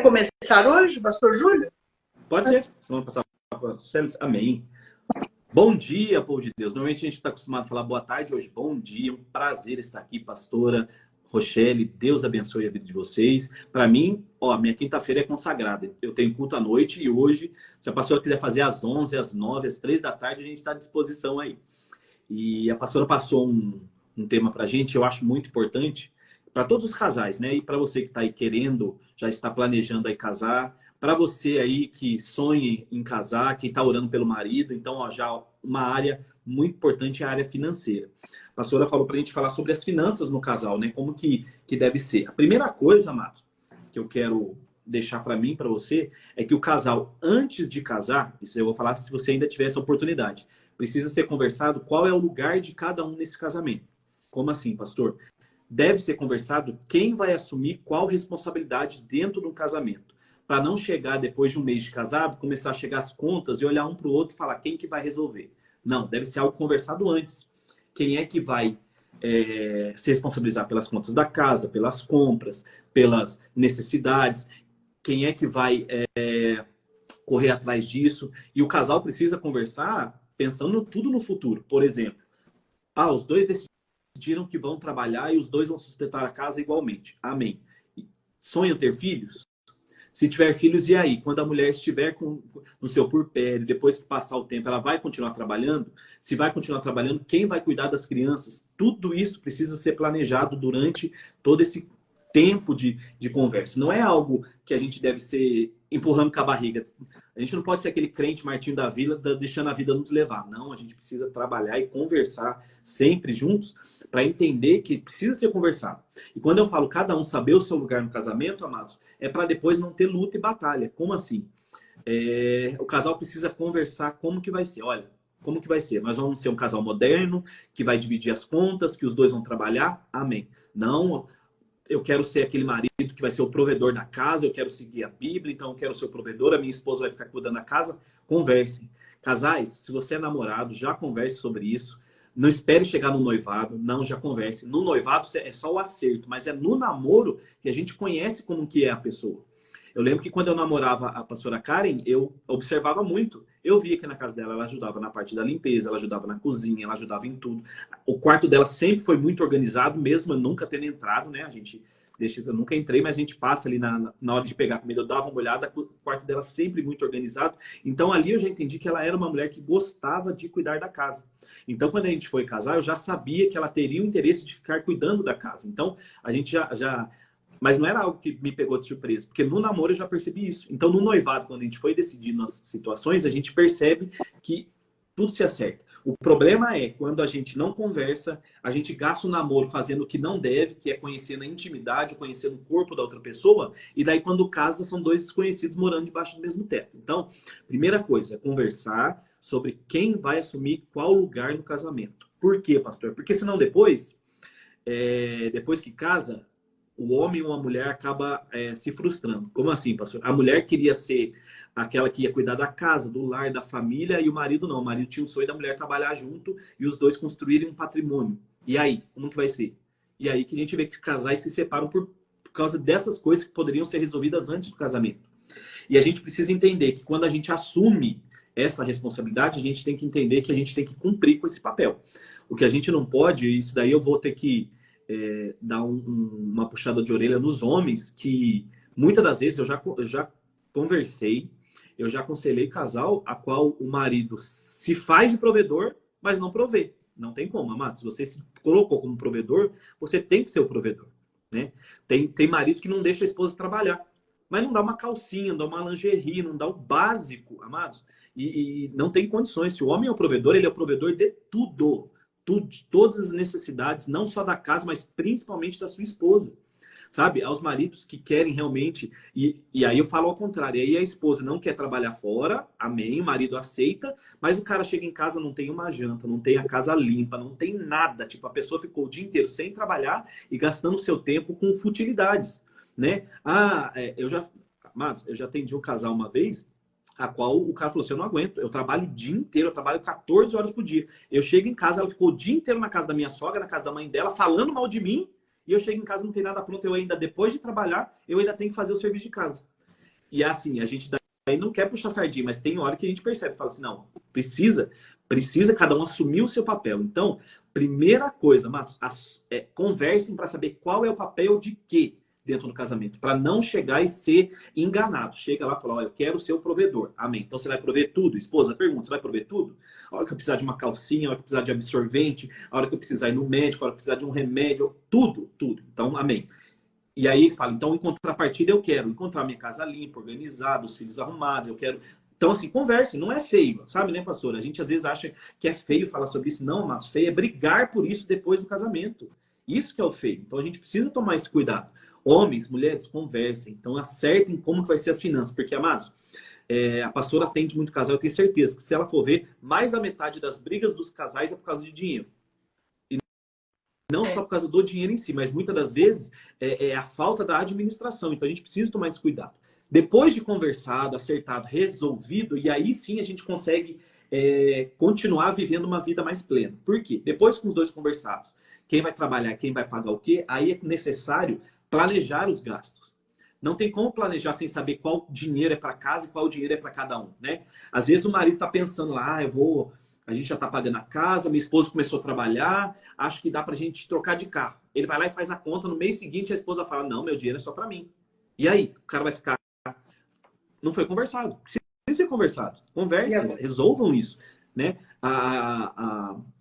começar hoje, pastor Júlio? Pode ser. Vamos passar para Amém. Bom dia, povo de Deus. Normalmente a gente está acostumado a falar boa tarde, hoje bom dia. Um prazer estar aqui, pastora Rochelle. Deus abençoe a vida de vocês. Para mim, minha quinta-feira é consagrada. Eu tenho culto à noite e hoje, se a pastora quiser fazer às 11, às 9, às 3 da tarde, a gente está à disposição aí. E a pastora passou um tema para a gente, eu acho muito importante, para todos os casais, né? E para você que está aí querendo, já está planejando aí casar, para você aí que sonha em casar, que está orando pelo marido, então já uma área muito importante é a área financeira. A pastora falou para a gente falar sobre as finanças no casal, né? Como que deve ser. A primeira coisa, amados, que eu quero deixar para mim, para você, é que o casal, antes de casar, isso eu vou falar se você ainda tiver essa oportunidade, precisa ser conversado qual é o lugar de cada um nesse casamento. Como assim, pastor? Deve ser conversado quem vai assumir qual responsabilidade dentro do casamento. Para não chegar depois de um mês de casado, começar a chegar as contas e olhar um para o outro e falar quem que vai resolver. Não, deve ser algo conversado antes. Quem é que vai se responsabilizar pelas contas da casa, pelas compras, pelas necessidades? Quem é que vai correr atrás disso? E o casal precisa conversar pensando tudo no futuro. Por exemplo, os dois decidiram que vão trabalhar e os dois vão sustentar a casa igualmente. Amém. Sonham ter filhos? Se tiver filhos, e aí? Quando a mulher estiver no seu puerpério, depois que passar o tempo, ela vai continuar trabalhando? Se vai continuar trabalhando, quem vai cuidar das crianças? Tudo isso precisa ser planejado durante todo esse tempo de conversa. Não é algo que a gente deve ser empurrando com a barriga. A gente não pode ser aquele crente Martinho da Vila deixando a vida nos levar. Não, a gente precisa trabalhar e conversar sempre juntos para entender que precisa ser conversado. E quando eu falo cada um saber o seu lugar no casamento, amados, é para depois não ter luta e batalha. Como assim? O casal precisa conversar como que vai ser. Olha, como que vai ser? Nós vamos ser um casal moderno, que vai dividir as contas, que os dois vão trabalhar? Amém. Não, eu quero ser aquele marido que vai ser o provedor da casa, eu quero seguir a Bíblia, então eu quero ser o provedor, a minha esposa vai ficar cuidando da casa. Conversem. Casais, se você é namorado, já converse sobre isso. Não espere chegar no noivado, não, já converse. No noivado é só o acerto, mas é no namoro que a gente conhece como que é a pessoa. Eu lembro que quando eu namorava a pastora Karen, eu observava muito. Eu via que na casa dela ela ajudava na parte da limpeza, ela ajudava na cozinha, ela ajudava em tudo. O quarto dela sempre foi muito organizado, mesmo eu nunca tendo entrado, né? Eu nunca entrei, mas a gente passa ali na hora de pegar comida, eu dava uma olhada, o quarto dela sempre muito organizado. Então ali eu já entendi que ela era uma mulher que gostava de cuidar da casa. Então quando a gente foi casar, eu já sabia que ela teria o interesse de ficar cuidando da casa. Então a gente Mas não era algo que me pegou de surpresa, porque no namoro eu já percebi isso. Então, no noivado, quando a gente foi decidindo as situações, a gente percebe que tudo se acerta. O problema é quando a gente não conversa, a gente gasta o namoro fazendo o que não deve, que é conhecendo a intimidade, conhecendo o corpo da outra pessoa, e daí quando casa, são dois desconhecidos morando debaixo do mesmo teto. Então, primeira coisa é conversar sobre quem vai assumir qual lugar no casamento. Por quê, pastor? Porque senão depois que casa, o homem ou a mulher acaba se frustrando. Como assim, pastor? A mulher queria ser aquela que ia cuidar da casa, do lar, da família, e o marido não. O marido tinha o sonho da mulher trabalhar junto e os dois construírem um patrimônio. E aí? Como que vai ser? E aí que a gente vê que casais se separam por causa dessas coisas que poderiam ser resolvidas antes do casamento. E a gente precisa entender que quando a gente assume essa responsabilidade, a gente tem que entender que a gente tem que cumprir com esse papel. O que a gente não pode, isso daí eu vou ter que dar uma puxada de orelha nos homens, que muitas das vezes eu já conversei, eu já aconselhei casal a qual o marido se faz de provedor, mas não provê. Não tem como, amado. Se você se colocou como provedor, você tem que ser o provedor, né? Tem marido que não deixa a esposa trabalhar, mas não dá uma calcinha, não dá uma lingerie, não dá o básico, amados. E não tem condições. Se o homem é o provedor, ele é o provedor de tudo. Todas as necessidades, não só da casa, mas principalmente da sua esposa. Sabe? Aos maridos que querem realmente... E aí eu falo ao contrário. Aí a esposa não quer trabalhar fora, amém, o marido aceita, mas o cara chega em casa, não tem uma janta, não tem a casa limpa, não tem nada. Tipo, a pessoa ficou o dia inteiro sem trabalhar e gastando seu tempo com futilidades, né? Amados, eu já atendi um casal uma vez, a qual o cara falou assim, eu não aguento, eu trabalho o dia inteiro, eu trabalho 14 horas por dia. Eu chego em casa, ela ficou o dia inteiro na casa da minha sogra, na casa da mãe dela, falando mal de mim, e eu chego em casa, não tem nada pronto, eu ainda, depois de trabalhar, eu ainda tenho que fazer o serviço de casa. E assim, a gente daí não quer puxar sardinha, mas tem hora que a gente percebe, fala assim, não, precisa cada um assumir o seu papel. Então, primeira coisa, Matos, conversem para saber qual é o papel de quê dentro do casamento, para não chegar e ser enganado. Chega lá e fala, olha, eu quero ser o provedor. Amém. Então você vai prover tudo? Esposa, pergunta, você vai prover tudo? A hora que eu precisar de uma calcinha, a hora que eu precisar de absorvente, a hora que eu precisar ir no médico, a hora que eu precisar de um remédio, tudo, tudo. Então, amém. E aí fala, então em contrapartida eu quero encontrar minha casa limpa, organizada, os filhos arrumados, eu quero... Então assim, converse, não é feio, sabe, né, pastora? A gente às vezes acha que é feio falar sobre isso. Não, mas feio é brigar por isso depois do casamento. Isso que é o feio. Então a gente precisa tomar esse cuidado. Homens, mulheres, conversem. Então acertem como que vai ser as finanças. Porque, amados, a pastora atende muito casal, eu tenho certeza que se ela for ver, mais da metade das brigas dos casais é por causa de dinheiro. Não só por causa do dinheiro em si, mas muitas das vezes é a falta da administração. Então a gente precisa tomar esse cuidado. Depois de conversado, acertado, resolvido, e aí sim a gente consegue continuar vivendo uma vida mais plena. Por quê? Depois com os dois conversados, quem vai trabalhar, quem vai pagar o quê, aí é necessário planejar os gastos. Não tem como planejar sem saber qual dinheiro é para casa e qual dinheiro é para cada um, né? Às vezes o marido está pensando lá, a gente já está pagando a casa, minha esposa começou a trabalhar, acho que dá para a gente trocar de carro. Ele vai lá e faz a conta, no mês seguinte a esposa fala, não, meu dinheiro é só para mim. E aí? O cara vai ficar... Não foi conversado. Precisa ser conversado. Conversem, resolvam isso. Né?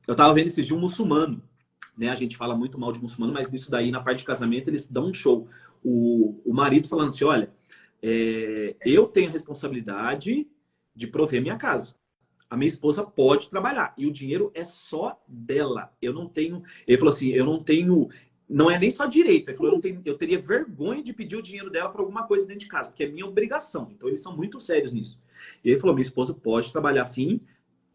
Eu estava vendo esses dias um muçulmano. Né? A gente fala muito mal de muçulmano, mas nisso daí, na parte de casamento, eles dão um show. O marido falando assim, olha, eu tenho a responsabilidade de prover minha casa. A minha esposa pode trabalhar e o dinheiro é só dela. Eu não tenho. Ele falou assim: eu não tenho. Não é nem só direito. Ele falou: eu teria vergonha de pedir o dinheiro dela para alguma coisa dentro de casa, porque é minha obrigação. Então eles são muito sérios nisso. E ele falou: minha esposa pode trabalhar sim,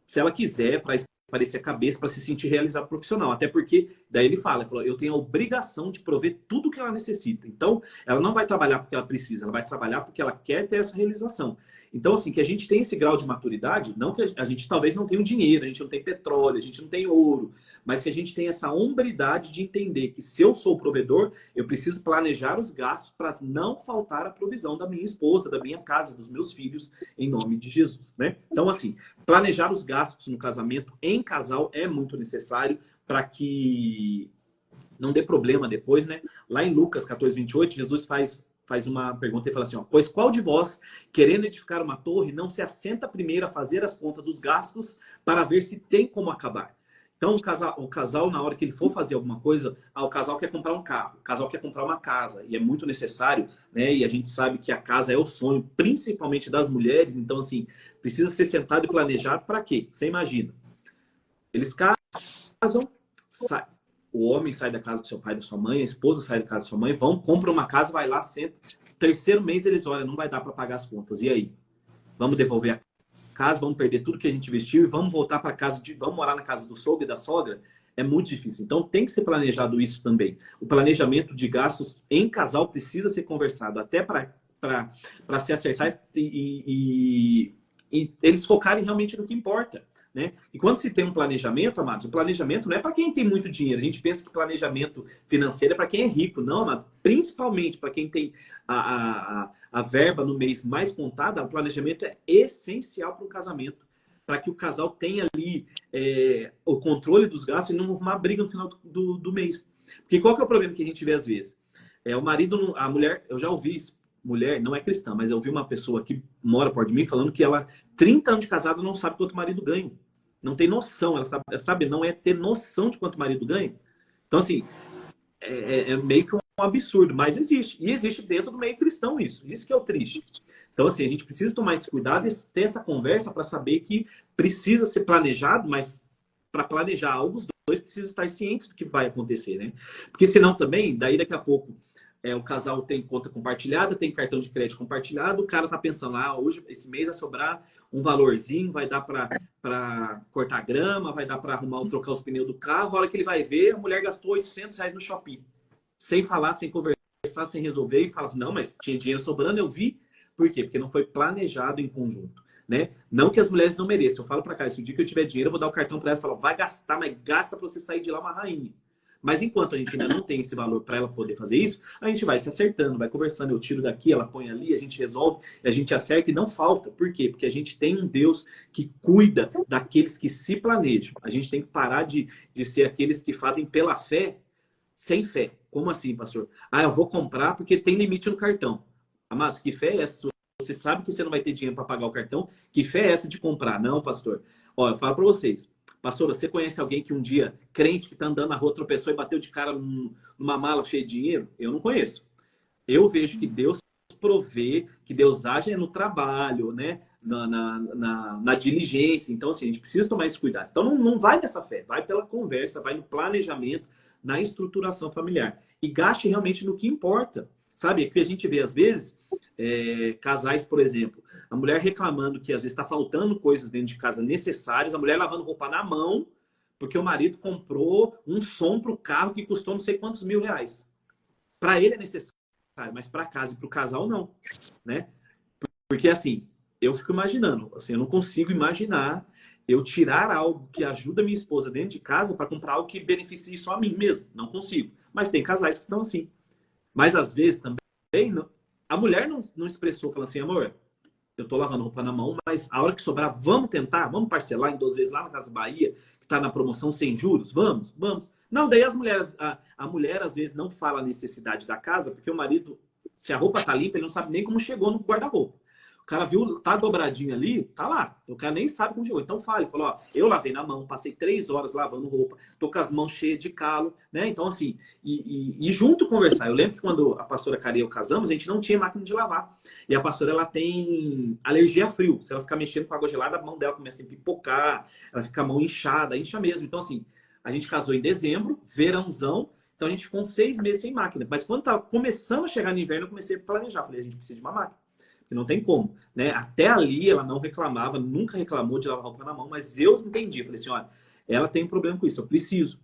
se ela quiser, para parecer a cabeça, para se sentir realizado profissional. Até porque, daí ele falou, eu tenho a obrigação de prover tudo que ela necessita. Então, ela não vai trabalhar porque ela precisa, ela vai trabalhar porque ela quer ter essa realização. Então, assim, que a gente tem esse grau de maturidade, não que a gente talvez não tenha o dinheiro, a gente não tem petróleo, a gente não tem ouro, mas que a gente tem essa hombridade de entender que se eu sou o provedor, eu preciso planejar os gastos para não faltar a provisão da minha esposa, da minha casa, dos meus filhos, em nome de Jesus, né? Então, assim, planejar os gastos no casamento, em casal, é muito necessário para que não dê problema depois, né? Lá em Lucas 14, 28, Jesus faz uma pergunta e fala assim, ó, pois qual de vós, querendo edificar uma torre, não se assenta primeiro a fazer as contas dos gastos para ver se tem como acabar? Então, o casal, na hora que ele for fazer alguma coisa, o casal quer comprar um carro, o casal quer comprar uma casa, e é muito necessário, né? E a gente sabe que a casa é o sonho, principalmente das mulheres, então, assim, precisa ser sentado e planejado para quê? Você imagina. Eles casam, o homem sai da casa do seu pai e da sua mãe, a esposa sai da casa da sua mãe, compram uma casa, vai lá, senta. Terceiro mês eles olham, não vai dar para pagar as contas. E aí? Vamos devolver a casa, vamos perder tudo que a gente investiu e vamos voltar para casa, vamos morar na casa do sogro e da sogra? É muito difícil. Então tem que ser planejado isso também. O planejamento de gastos em casal precisa ser conversado, até para se acertar e eles focarem realmente no que importa. Né? E quando se tem um planejamento, amados, o planejamento não é para quem tem muito dinheiro. A gente pensa que planejamento financeiro é para quem é rico. Não, amado. Principalmente para quem tem a verba no mês mais contada, o planejamento é essencial para um casamento. Para que o casal tenha ali o controle dos gastos e não arrumar briga no final do mês. Porque qual que é o problema que a gente vê às vezes? O marido, a mulher, eu já ouvi isso. Mulher, não é cristã, mas eu vi uma pessoa que mora perto de mim falando que ela, 30 anos de casada, não sabe quanto o marido ganha. Não tem noção, ela sabe, não é ter noção de quanto o marido ganha. Então, assim, é meio que um absurdo, mas existe. E existe dentro do meio cristão isso. Isso que é o triste. Então, assim, a gente precisa tomar esse cuidado e ter essa conversa para saber que precisa ser planejado, mas para planejar algo, os dois precisam estar cientes do que vai acontecer, né? Porque senão também, daí daqui a pouco, o casal tem conta compartilhada, tem cartão de crédito compartilhado, o cara tá pensando, hoje, esse mês vai sobrar um valorzinho, vai dar para cortar grama, vai dar para trocar os pneus do carro, a hora que ele vai ver, a mulher gastou R$ 800 no shopping, sem falar, sem conversar, sem resolver, e fala assim, não, mas tinha dinheiro sobrando, eu vi. Por quê? Porque não foi planejado em conjunto. Né? Não que as mulheres não mereçam, eu falo para cá, se o dia que eu tiver dinheiro, eu vou dar o cartão para ela e falar, vai gastar, mas gasta para você sair de lá uma rainha. Mas enquanto a gente ainda não tem esse valor para ela poder fazer isso, a gente vai se acertando, vai conversando, eu tiro daqui, ela põe ali, a gente resolve, a gente acerta e não falta. Por quê? Porque a gente tem um Deus que cuida daqueles que se planejam. A gente tem que parar de ser aqueles que fazem pela fé, sem fé. Como assim, pastor? Ah, eu vou comprar porque tem limite no cartão. Amados, que fé é essa? Você sabe que você não vai ter dinheiro para pagar o cartão. Que fé é essa de comprar? Não, pastor. Ó, eu falo para vocês. Pastor, você conhece alguém que um dia, crente que está andando na rua, tropeçou e bateu de cara numa mala cheia de dinheiro? Eu não conheço. Eu vejo que Deus provê, que Deus age no trabalho, né? Na diligência. Então, assim, a gente precisa tomar esse cuidado. Então, não vai dessa fé. Vai pela conversa, vai no planejamento, na estruturação familiar. E gaste realmente no que importa. Sabe? Que a gente vê, às vezes, casais, por exemplo, a mulher reclamando que às vezes está faltando coisas dentro de casa necessárias, a mulher lavando roupa na mão, porque o marido comprou um som para o carro que custou não sei quantos R$ 1.000. Para ele é necessário, mas para casa e para o casal não, né? Porque assim, eu fico imaginando, assim, eu não consigo imaginar eu tirar algo que ajuda minha esposa dentro de casa para comprar algo que beneficie só a mim mesmo. Não consigo. Mas tem casais que estão assim. Mas às vezes também a mulher não expressou, falando assim, amor, eu tô lavando roupa na mão, mas a hora que sobrar, vamos tentar? Vamos parcelar em 2 vezes lá na Casa Bahia, que tá na promoção sem juros? Vamos. Não, daí as mulheres, a mulher às vezes não fala a necessidade da casa, porque o marido, se a roupa tá limpa, ele não sabe nem como chegou no guarda-roupa. O cara viu, tá dobradinho ali, tá lá. O cara nem sabe como chegou. Então fala, ele falou, ó, eu lavei na mão, passei 3 horas lavando roupa, tô com as mãos cheias de calo, né? Então, assim, e junto conversar. Eu lembro que quando a pastora Cara e eu casamos, a gente não tinha máquina de lavar. E a pastora, ela tem alergia a frio. Se ela ficar mexendo com água gelada, a mão dela começa a pipocar, ela fica a mão inchada, incha mesmo. Então, assim, a gente casou em dezembro, verãozão, então a gente ficou uns 6 meses sem máquina. Mas quando tava começando a chegar no inverno, eu comecei a planejar. Falei, a gente precisa de uma máquina. E não tem como, né? Até ali ela não reclamava, nunca reclamou de lavar roupa na mão, mas eu entendi. Falei assim, olha, ela tem um problema com isso, eu preciso.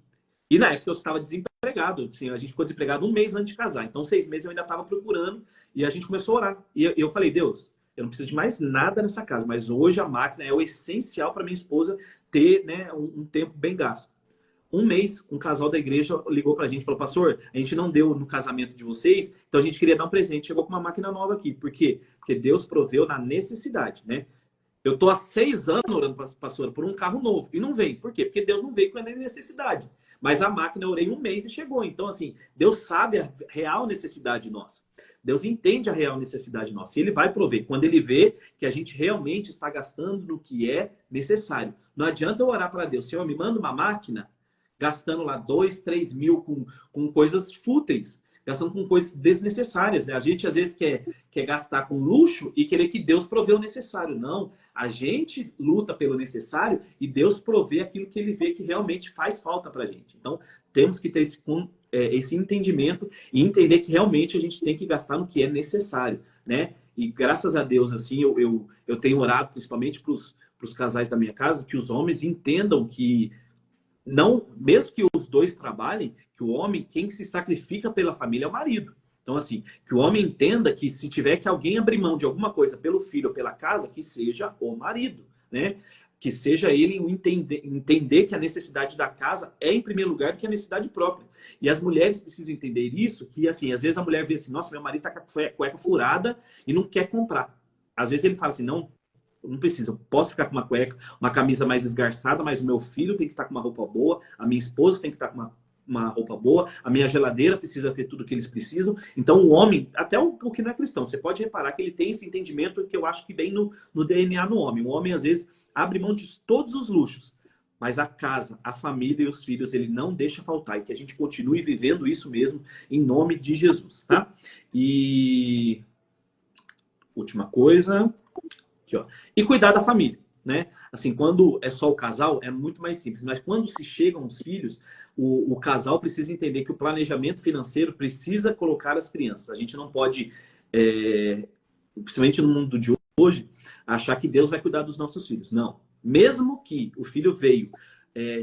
E na época eu estava desempregado, assim, a gente ficou desempregado 1 mês antes de casar. Então 6 meses eu ainda estava procurando e a gente começou a orar. E eu falei, Deus, eu não preciso de mais nada nessa casa, mas hoje a máquina é o essencial para minha esposa ter, né, um tempo bem gasto. 1 mês, um casal da igreja ligou pra gente e falou, pastor, a gente não deu no casamento de vocês, então a gente queria dar um presente. Chegou com uma máquina nova aqui. Por quê? Porque Deus proveu na necessidade, né? Eu tô há 6 anos orando, pastor, por um carro novo e não veio. Por quê? Porque Deus não veio com a necessidade. Mas a máquina eu orei 1 mês e chegou. Então, assim, Deus sabe a real necessidade nossa. Deus entende a real necessidade nossa. E Ele vai prover. Quando Ele vê que a gente realmente está gastando no que é necessário. Não adianta eu orar para Deus, Senhor, me manda uma máquina, gastando lá 2, 3 mil com coisas fúteis, gastando com coisas desnecessárias, né? A gente às vezes quer gastar com luxo e querer que Deus provê o necessário. Não, a gente luta pelo necessário e Deus provê aquilo que Ele vê que realmente faz falta para a gente. Então, temos que ter esse entendimento e entender que realmente a gente tem que gastar no que é necessário, né? E graças a Deus, assim, eu tenho orado principalmente para os casais da minha casa, que os homens entendam que não, mesmo que os dois trabalhem, que o homem, quem se sacrifica pela família é o marido. Então, assim, que o homem entenda que se tiver que alguém abrir mão de alguma coisa pelo filho ou pela casa, que seja o marido, né? Que seja ele o entender que a necessidade da casa é em primeiro lugar do que a necessidade própria. E as mulheres precisam entender isso, que assim, às vezes a mulher vê assim, nossa, meu marido tá com a cueca furada e não quer comprar. Às vezes ele fala assim, não precisa, eu posso ficar com uma cueca, uma camisa mais esgarçada, mas o meu filho tem que estar com uma roupa boa, a minha esposa tem que estar com uma roupa boa, a minha geladeira precisa ter tudo que eles precisam. Então o homem, até o que não é cristão, você pode reparar que ele tem esse entendimento que eu acho que vem no DNA no homem. O homem às vezes abre mão de todos os luxos, mas a casa, a família e os filhos ele não deixa faltar, e que a gente continue vivendo isso mesmo em nome de Jesus, tá? E última coisa... Aqui, ó. E cuidar da família, né? Assim, quando é só o casal, é muito mais simples. Mas quando se chegam os filhos, o casal precisa entender que o planejamento financeiro precisa colocar as crianças. A gente não pode, principalmente no mundo de hoje, achar que Deus vai cuidar dos nossos filhos. Não. Mesmo que o filho veio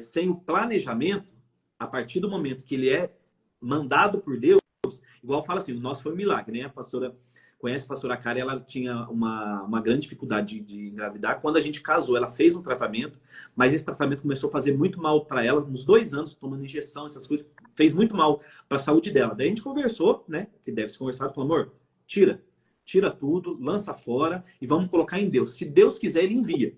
sem o planejamento, a partir do momento que ele é mandado por Deus, igual fala assim, o nosso foi um milagre, né? A pastora conhece a pastora Karen, ela tinha uma grande dificuldade de engravidar. Quando a gente casou, ela fez um tratamento, mas esse tratamento começou a fazer muito mal para ela, uns 2 anos, tomando injeção, essas coisas, fez muito mal para a saúde dela. Daí a gente conversou, né, que deve ser conversado, falou, amor, tira tudo, lança fora e vamos colocar em Deus. Se Deus quiser, ele envia.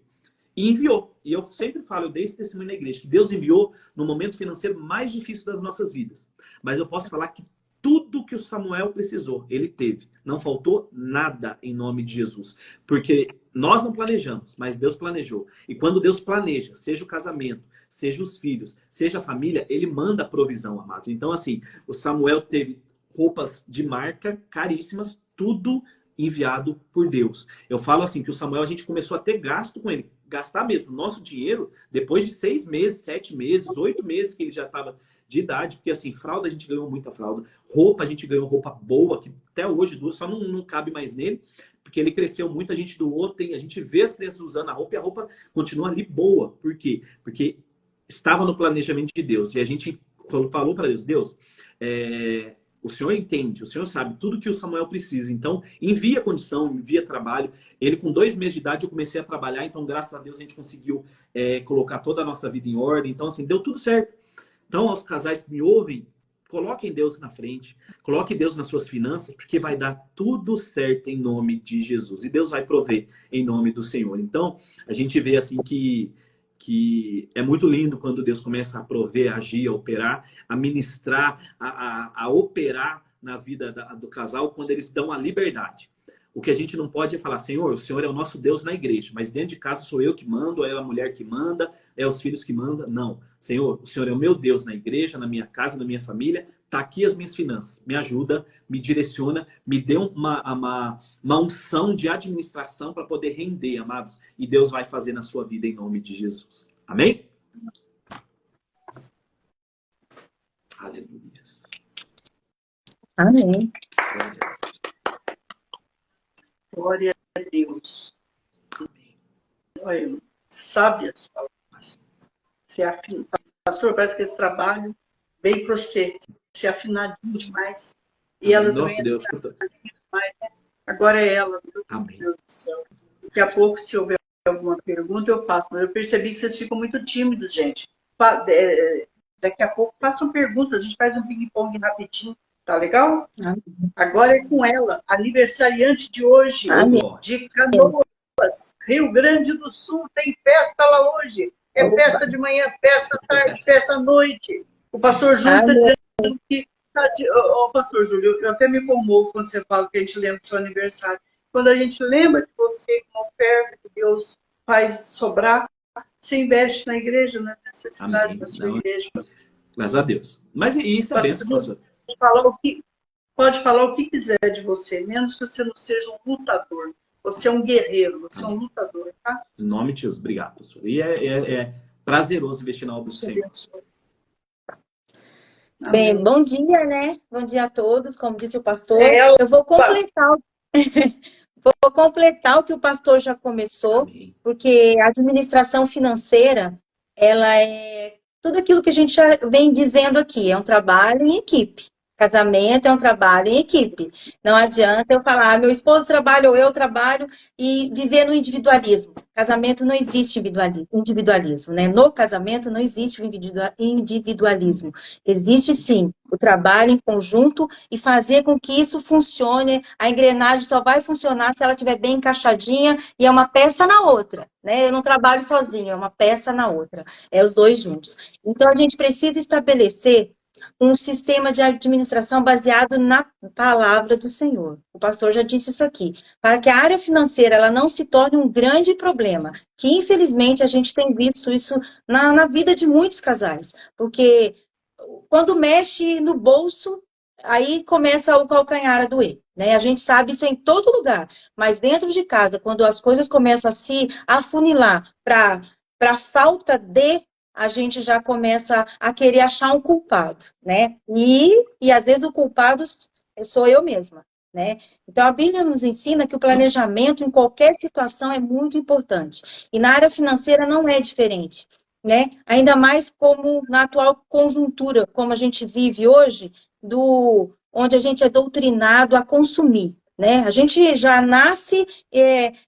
E enviou. E eu sempre falo, eu dei esse testemunho na igreja, que Deus enviou no momento financeiro mais difícil das nossas vidas. Mas eu posso falar que tudo que o Samuel precisou, ele teve. Não faltou nada em nome de Jesus. Porque nós não planejamos, mas Deus planejou. E quando Deus planeja, seja o casamento, seja os filhos, seja a família, ele manda a provisão, amados. Então, assim, o Samuel teve roupas de marca caríssimas, tudo enviado por Deus. Eu falo assim, que o Samuel, a gente começou a ter gasto com ele. Gastar mesmo nosso dinheiro depois de 6 meses, 7 meses, 8 meses que ele já estava de idade, porque assim, fralda a gente ganhou muita fralda, roupa a gente ganhou roupa boa, que até hoje dura, só não cabe mais nele, porque ele cresceu muito, a gente doou, a gente vê as crianças usando a roupa e a roupa continua ali boa. Por quê? Porque estava no planejamento de Deus. E a gente falou para Deus, o Senhor entende, o Senhor sabe tudo que o Samuel precisa. Então, envia condição, envia trabalho. Ele, com 2 meses de idade, eu comecei a trabalhar. Então, graças a Deus, a gente conseguiu colocar toda a nossa vida em ordem. Então, assim, deu tudo certo. Então, aos casais que me ouvem, coloquem Deus na frente. Coloquem Deus nas suas finanças, porque vai dar tudo certo em nome de Jesus. E Deus vai prover em nome do Senhor. Então, a gente vê, assim, que é muito lindo quando Deus começa a prover, a agir, a operar, a ministrar, a operar na vida do casal quando eles dão a liberdade. O que a gente não pode é falar, Senhor, o Senhor é o nosso Deus na igreja, mas dentro de casa sou eu que mando, é a mulher que manda, é os filhos que mandam. Não. Senhor, o Senhor é o meu Deus na igreja, na minha casa, na minha família. Está aqui as minhas finanças. Me ajuda, me direciona, me dê uma unção de administração para poder render, amados. E Deus vai fazer na sua vida em nome de Jesus. Amém? Aleluia. Amém. Glória a Deus. Olha, sábias palavras. Se afina. Pastor, parece que esse trabalho veio para você se afinadinho demais. E ela Nosso também Deus. demais, né? Agora é ela, meu Amém. Deus do céu. Daqui a pouco, se houver alguma pergunta, eu faço. Mas eu percebi que vocês ficam muito tímidos, gente. Daqui a pouco, façam perguntas. A gente faz um ping-pong rapidinho. Tá legal? Amém. Agora é com ela, aniversariante de hoje, Amém. de Canoas, Rio Grande do Sul. Tem festa lá hoje. É Opa. festa de manhã, festa à tarde, festa à noite. O pastor Júlio está dizendo que... pastor Júlio, eu até me comovo quando você fala que a gente lembra do seu aniversário. Quando a gente lembra de você, uma oferta que Deus faz sobrar, você investe na igreja, na necessidade Amém. da sua igreja. Graças a Deus. Mas isso é bênção, pastor. Pode falar o que quiser de você, menos que você não seja um lutador. Você é um guerreiro, você é um lutador, tá? Em nome de Jesus. Obrigado, pastor. E é prazeroso investir na obra do Senhor. Bem, bom dia, né? Bom dia a todos, como disse o pastor. Eu vou completar o que o pastor já começou, Amém. porque a administração financeira, ela é tudo aquilo que a gente já vem dizendo aqui, é um trabalho em equipe. Casamento é um trabalho em equipe. Não adianta eu falar, meu esposo trabalha ou eu trabalho e viver no individualismo. Casamento não existe individualismo, né? No casamento não existe individualismo. Existe sim o trabalho em conjunto e fazer com que isso funcione. A engrenagem só vai funcionar se ela estiver bem encaixadinha e é uma peça na outra, né? Eu não trabalho sozinho, é uma peça na outra. É os dois juntos. Então a gente precisa estabelecer um sistema de administração baseado na palavra do Senhor. O pastor já disse isso aqui. Para que a área financeira ela não se torne um grande problema, que infelizmente a gente tem visto isso na vida de muitos casais. Porque quando mexe no bolso, aí começa o calcanhar a doer. Né? A gente sabe isso em todo lugar. Mas dentro de casa, quando as coisas começam a se afunilar para falta de, a gente já começa a querer achar um culpado, né? E às vezes o culpado sou eu mesma, né? Então a Bíblia nos ensina que o planejamento em qualquer situação é muito importante. E na área financeira não é diferente, né? Ainda mais como na atual conjuntura, como a gente vive hoje, onde a gente é doutrinado a consumir. né? A gente já nasce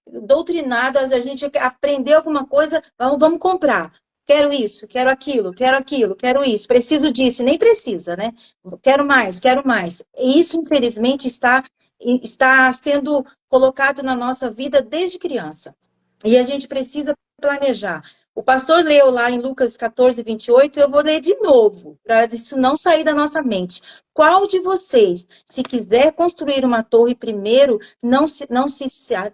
doutrinado, a gente aprendeu alguma coisa, vamos comprar. Quero isso, quero aquilo, quero isso, preciso disso, nem precisa, né? Quero mais, quero mais. E isso, infelizmente, está sendo colocado na nossa vida desde criança. E a gente precisa planejar. O pastor leu lá em Lucas 14, 28, eu vou ler de novo, para isso não sair da nossa mente. Qual de vocês, se quiser construir uma torre primeiro,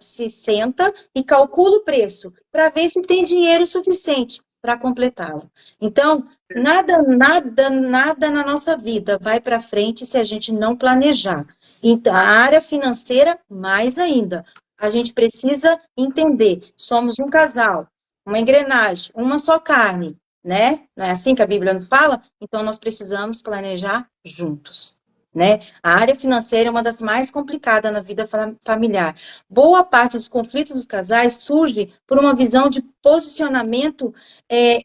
se senta e calcula o preço, para ver se tem dinheiro suficiente para completá-la? Então, nada na nossa vida vai para frente se a gente não planejar. Então, a área financeira, mais ainda. A gente precisa entender, somos um casal, uma engrenagem, uma só carne, né? Não é assim que a Bíblia nos fala? Então, nós precisamos planejar juntos, né? A área financeira é uma das mais complicadas na vida familiar. Boa parte dos conflitos dos casais surge por uma visão de posicionamento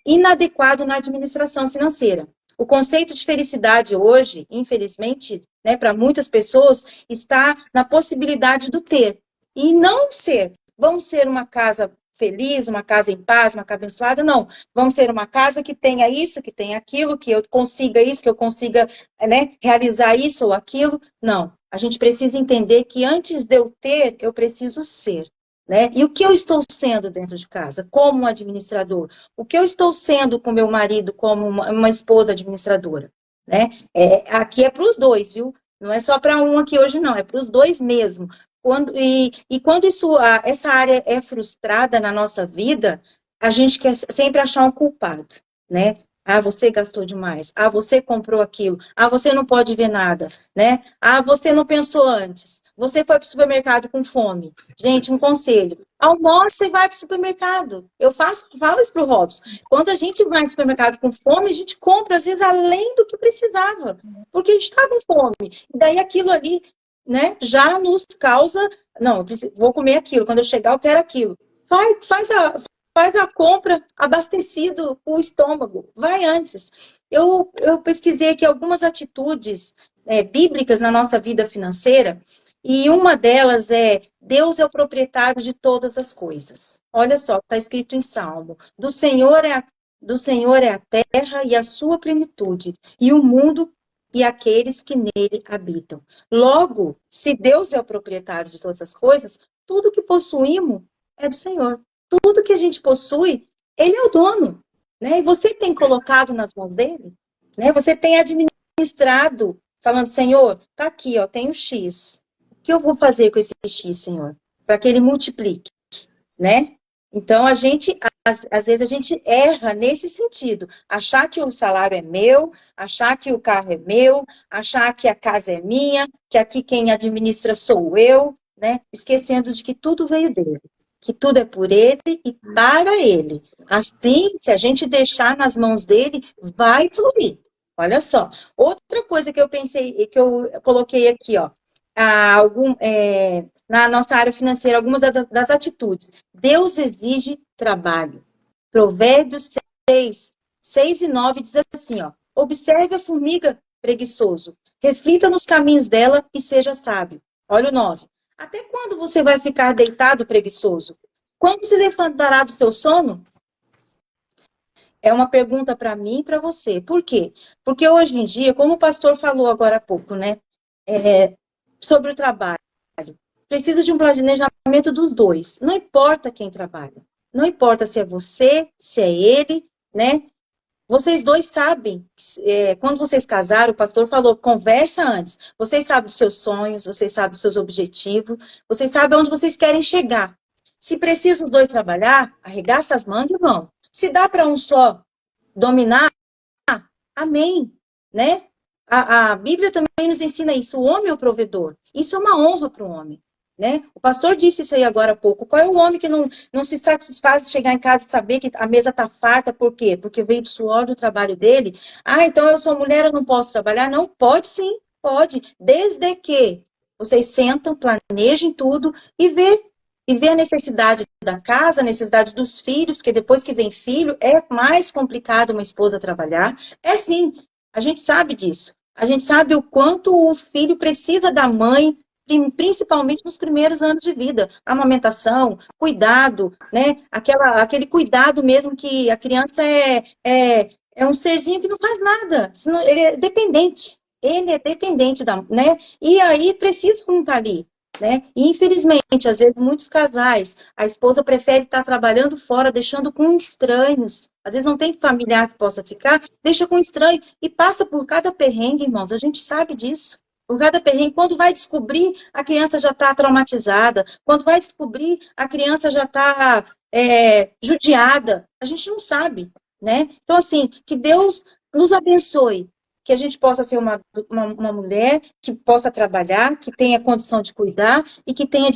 inadequado na administração financeira. O conceito de felicidade hoje, infelizmente, né, para muitas pessoas, está na possibilidade do ter. E não ser, vamos ser uma casa feliz, uma casa em paz, uma casa abençoada, não. Vamos ser uma casa que tenha isso, que tenha aquilo, que eu consiga isso, que eu consiga, né, realizar isso ou aquilo. Não. A gente precisa entender que antes de eu ter, eu preciso ser. Né? E o que eu estou sendo dentro de casa, como um administrador? O que eu estou sendo com meu marido, como uma esposa administradora? Né? Aqui é para os dois, viu? Não é só para um aqui hoje, não. É para os dois mesmo. Quando essa área é frustrada na nossa vida, a gente quer sempre achar um culpado, né? Ah, você gastou demais. Ah, você comprou aquilo. Ah, você não pode ver nada, né? Ah, você não pensou antes. Você foi para o supermercado com fome. Gente, um conselho. Almoça e vai para o supermercado. Eu falo isso para o Robson. Quando a gente vai no supermercado com fome, a gente compra, às vezes, além do que precisava. Porque a gente está com fome. E daí aquilo ali, né, já nos causa, não, vou comer aquilo, quando eu chegar eu quero aquilo. Faz a compra abastecido o estômago, vai antes. Eu pesquisei aqui algumas atitudes bíblicas na nossa vida financeira, e uma delas é: Deus é o proprietário de todas as coisas. Olha só, está escrito em Salmo: do Senhor é a terra e a sua plenitude, e o mundo e aqueles que nele habitam. Logo, se Deus é o proprietário de todas as coisas, tudo que possuímos é do Senhor. Tudo que a gente possui, ele é o dono, né? E você tem colocado nas mãos dele, né? Você tem administrado, falando: Senhor, tá aqui, ó, tem um X. O que eu vou fazer com esse X, Senhor? Para que ele multiplique, né? Então, às vezes a gente erra nesse sentido. Achar que o salário é meu, achar que o carro é meu, achar que a casa é minha, que aqui quem administra sou eu, né? Esquecendo de que tudo veio dele, que tudo é por ele e para ele. Assim, se a gente deixar nas mãos dele, vai fluir. Olha só. Outra coisa que eu pensei, que eu coloquei aqui, ó. Na nossa área financeira, algumas das atitudes. Deus exige trabalho. Provérbios 6 e 9 diz assim, ó: observe a formiga, preguiçoso, reflita nos caminhos dela e seja sábio. Olha o 9. Até quando você vai ficar deitado, preguiçoso? Quando se levantará do seu sono? É uma pergunta para mim e para você. Por quê? Porque hoje em dia, como o pastor falou agora há pouco, né? Sobre o trabalho. Precisa de um planejamento dos dois. Não importa quem trabalha. Não importa se é você, se é ele, né? Vocês dois sabem, quando vocês casaram, o pastor falou, conversa antes. Vocês sabem dos seus sonhos, vocês sabem dos seus objetivos, vocês sabem onde vocês querem chegar. Se precisa os dois trabalhar, arregaça as mangas e vão. Se dá para um só dominar, amém, né? A Bíblia também nos ensina isso. O homem é o provedor. Isso é uma honra para o homem, né? O pastor disse isso aí agora há pouco. Qual é o homem que não se satisfaz de chegar em casa e saber que a mesa está farta? Por quê? Porque veio do suor do trabalho dele. Ah, então eu sou mulher, eu não posso trabalhar? Não, pode sim, pode. Desde que vocês sentam, planejem tudo e vê a necessidade da casa, a necessidade dos filhos, porque depois que vem filho, é mais complicado uma esposa trabalhar. É sim, a gente sabe disso. A gente sabe o quanto o filho precisa da mãe principalmente nos primeiros anos de vida. Amamentação, cuidado, né? Aquele cuidado mesmo que a criança é um serzinho que não faz nada, senão ele é dependente. Ele é dependente né? E aí precisa não estar ali. Né? E, infelizmente, às vezes, muitos casais, a esposa prefere estar trabalhando fora, deixando com estranhos. Às vezes não tem familiar que possa ficar, deixa com estranho. E passa por cada perrengue, irmãos, a gente sabe disso. Por cada perrengue, quando vai descobrir, a criança já está traumatizada. Quando vai descobrir, a criança já está judiada. A gente não sabe, né? Então, assim, que Deus nos abençoe. Que a gente possa ser uma mulher que possa trabalhar, que tenha condição de cuidar e que tenha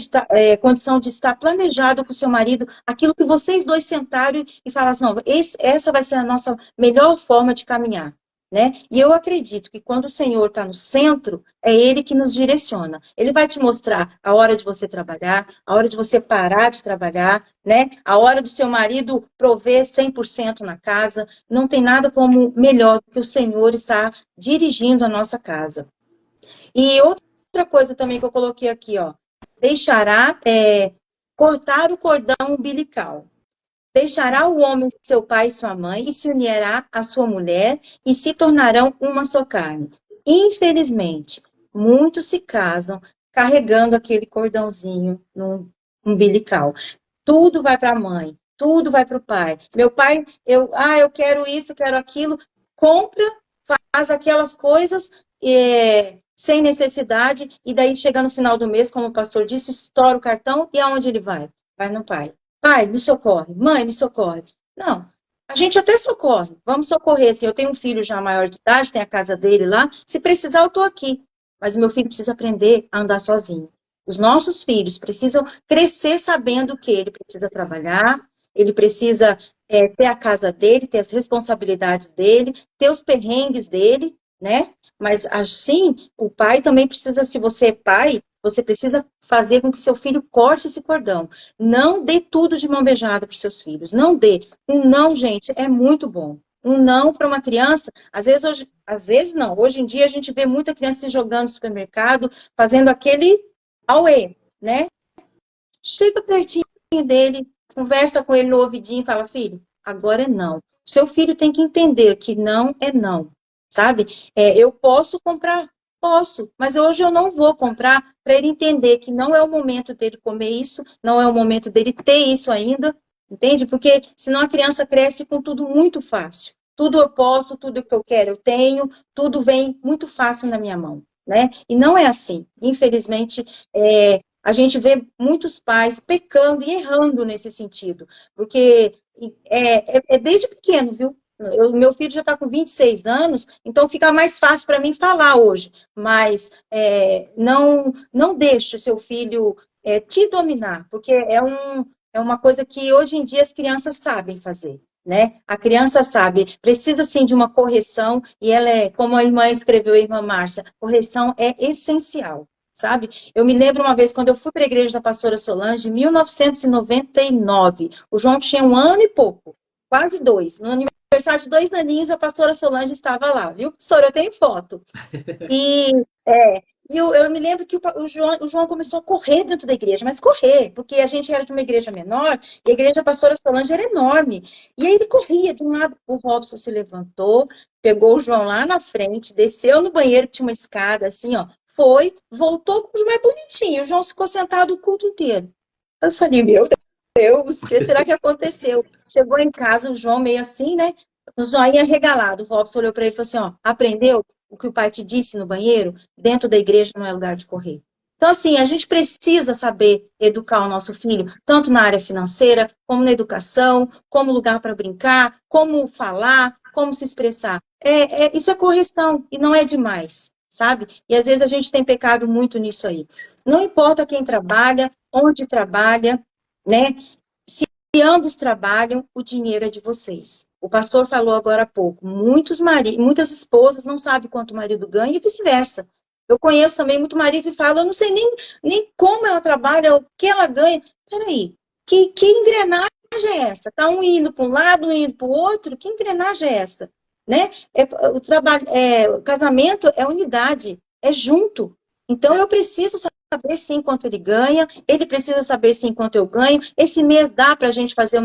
condição de estar planejado com o seu marido, aquilo que vocês dois sentaram e falaram assim, não, essa vai ser a nossa melhor forma de caminhar. Né? E eu acredito que quando o Senhor está no centro, é Ele que nos direciona. Ele vai te mostrar a hora de você trabalhar, a hora de você parar de trabalhar, né? A hora do seu marido prover 100% na casa. Não tem nada como melhor do que o Senhor estar dirigindo a nossa casa. E outra coisa também que eu coloquei aqui, ó, deixará cortar o cordão umbilical. Deixará o homem seu pai e sua mãe, e se unirá à sua mulher, e se tornarão uma só carne. Infelizmente, muitos se casam carregando aquele cordãozinho no umbilical. Tudo vai para a mãe, tudo vai para o pai. Meu pai, eu quero isso, quero aquilo. Compra, faz aquelas coisas sem necessidade, e daí chega no final do mês, como o pastor disse, estoura o cartão, e aonde ele vai? Vai no pai. Pai, me socorre. Mãe, me socorre. Não, a gente até socorre. Vamos socorrer. Assim, eu tenho um filho já maior de idade, tem a casa dele lá. Se precisar, eu estou aqui. Mas o meu filho precisa aprender a andar sozinho. Os nossos filhos precisam crescer sabendo que ele precisa trabalhar, ele precisa ter a casa dele, ter as responsabilidades dele, ter os perrengues dele, né? Mas assim, o pai também precisa, se você é pai, você precisa fazer com que seu filho corte esse cordão. Não dê tudo de mão beijada para os seus filhos. Não dê. Um não, gente, é muito bom. Um não para uma criança, às vezes não. Hoje em dia a gente vê muita criança se jogando no supermercado, fazendo aquele auê, né? Chega pertinho dele, conversa com ele no ouvidinho e fala, filho, agora é não. Seu filho tem que entender que não é não, sabe? Eu posso comprar. Posso, mas hoje eu não vou comprar para ele entender que não é o momento dele comer isso, não é o momento dele ter isso ainda, entende? Porque senão a criança cresce com tudo muito fácil. Tudo eu posso, tudo que eu quero eu tenho, tudo vem muito fácil na minha mão, né? E não é assim. Infelizmente, a gente vê muitos pais pecando e errando nesse sentido, porque é desde pequeno, viu? Meu filho já está com 26 anos, então fica mais fácil para mim falar hoje. Mas não deixe o seu filho te dominar, porque é uma coisa que hoje em dia as crianças sabem fazer, né? A criança sabe, precisa sim de uma correção, e ela como a irmã escreveu, a irmã Márcia, correção é essencial, sabe? Eu me lembro uma vez, quando eu fui para a igreja da pastora Solange, em 1999, o João tinha 1 ano e pouco, quase 2, no aniversário de 2 aninhos, a pastora Solange estava lá, viu? Pastora, eu tenho foto. E eu me lembro que o João começou a correr dentro da igreja, mas correr, porque a gente era de uma igreja menor, e a igreja da pastora Solange era enorme. E aí ele corria de um lado, o Robson se levantou, pegou o João lá na frente, desceu no banheiro, tinha uma escada assim, ó, voltou com o João mais bonitinho, o João ficou sentado o culto inteiro. Eu falei, meu Deus, o que será que aconteceu? Chegou em casa, o João meio assim, né? O zoinho regalado. O Robson olhou para ele e falou assim, ó, aprendeu o que o pai te disse no banheiro? Dentro da igreja não é lugar de correr. Então, assim, a gente precisa saber educar o nosso filho, tanto na área financeira, como na educação, como lugar para brincar, como falar, como se expressar. Isso é correção e não é demais, sabe? E às vezes a gente tem pecado muito nisso aí. Não importa quem trabalha, onde trabalha, né? Se ambos trabalham, o dinheiro é de vocês. O pastor falou agora há pouco, muitas esposas não sabem quanto o marido ganha e vice-versa. Eu conheço também muito marido que fala, eu não sei nem como ela trabalha, o que ela ganha. Peraí, que engrenagem é essa? Tá um indo para um lado, um indo para o outro? Que engrenagem é essa? Né? O casamento é unidade, é junto. Então eu preciso saber sim quanto ele ganha, ele precisa saber sim quanto eu ganho. Esse mês dá para a gente fazer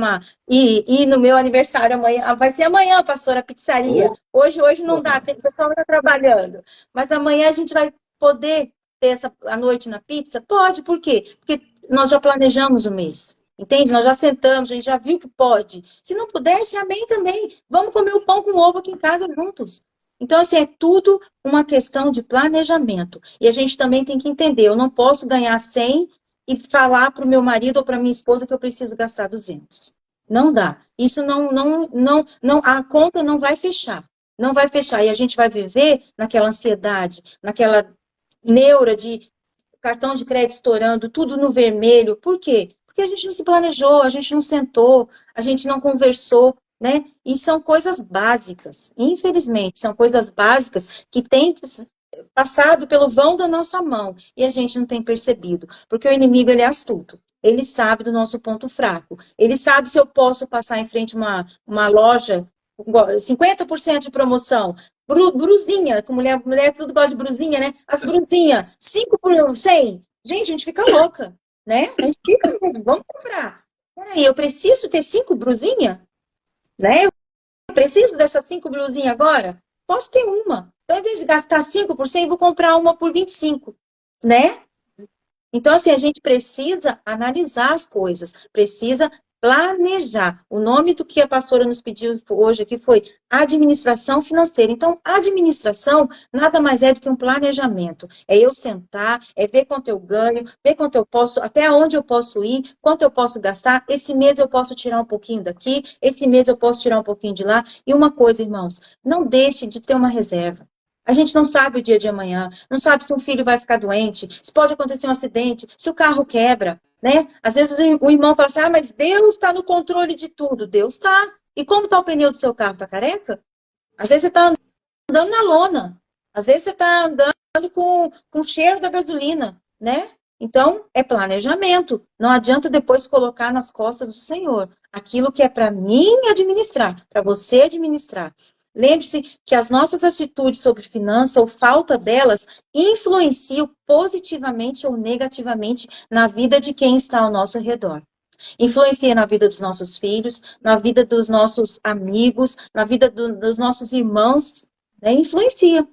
ir no meu aniversário amanhã. Vai ser amanhã, pastora, a pizzaria. Hoje não dá, o pessoal está trabalhando. Mas amanhã a gente vai poder ter a noite na pizza? Pode, por quê? Porque nós já planejamos o mês. Entende? Nós já sentamos, a gente já viu que pode. Se não pudesse, amém também. Vamos comer o pão com ovo aqui em casa juntos. Então, assim, é tudo uma questão de planejamento. E a gente também tem que entender, eu não posso ganhar 100 e falar para o meu marido ou para minha esposa que eu preciso gastar 200. Não dá. Isso não, a conta não vai fechar. Não vai fechar. E a gente vai viver naquela ansiedade, naquela neura de cartão de crédito estourando, tudo no vermelho. Por quê? Porque a gente não se planejou, a gente não sentou, a gente não conversou, né? E são coisas básicas, infelizmente, são coisas básicas que têm passado pelo vão da nossa mão e a gente não tem percebido, porque o inimigo, ele é astuto. Ele sabe do nosso ponto fraco. Ele sabe se eu posso passar em frente a uma loja, 50% de promoção, brusinha, com mulher tudo gosta de brusinha, né? As brusinhas, 5 por 100. Gente, a gente fica louca, né? A gente fica, vamos comprar. Peraí, eu preciso ter 5 brusinhas? Né? Eu preciso dessas 5 blusinhas agora? Posso ter uma. Então, em vez de gastar 5 por 100, vou comprar uma por 25, né? Então, assim, a gente precisa analisar as coisas, precisa planejar. O nome do que a pastora nos pediu hoje aqui foi administração financeira. Então, administração nada mais é do que um planejamento. É eu sentar, é ver quanto eu ganho, ver quanto eu posso, até onde eu posso ir, quanto eu posso gastar. Esse mês eu posso tirar um pouquinho daqui, esse mês eu posso tirar um pouquinho de lá. E uma coisa, irmãos, não deixe de ter uma reserva. A gente não sabe o dia de amanhã, não sabe se um filho vai ficar doente, se pode acontecer um acidente, se o carro quebra, né? Às vezes o irmão fala assim, mas Deus está no controle de tudo. Deus está. E como está o pneu do seu carro? Está careca? Às vezes você está andando na lona. Às vezes você está andando com o cheiro da gasolina, né? Então, é planejamento. Não adianta depois colocar nas costas do Senhor aquilo que é para mim administrar, para você administrar. Lembre-se que as nossas atitudes sobre finança ou falta delas influenciam positivamente ou negativamente na vida de quem está ao nosso redor. Influencia na vida dos nossos filhos, na vida dos nossos amigos, na vida dos nossos irmãos, né? Influencia.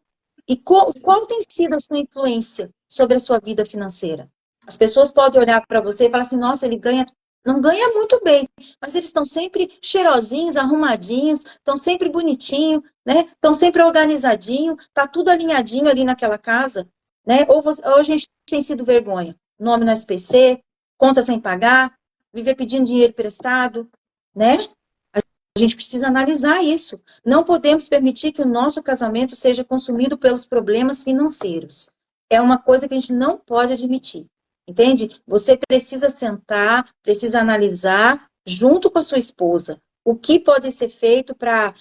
E qual tem sido a sua influência sobre a sua vida financeira? As pessoas podem olhar para você e falar assim, nossa, ele não ganha muito bem, mas eles estão sempre cheirosinhos, arrumadinhos, estão sempre bonitinhos, né? Estão sempre organizadinhos, tá tudo alinhadinho ali naquela casa, né? Ou a gente tem sido vergonha. Nome no SPC, conta sem pagar, viver pedindo dinheiro emprestado, né? A gente precisa analisar isso. Não podemos permitir que o nosso casamento seja consumido pelos problemas financeiros. É uma coisa que a gente não pode admitir. Entende? Você precisa sentar, precisa analisar junto com a sua esposa o que pode ser feito para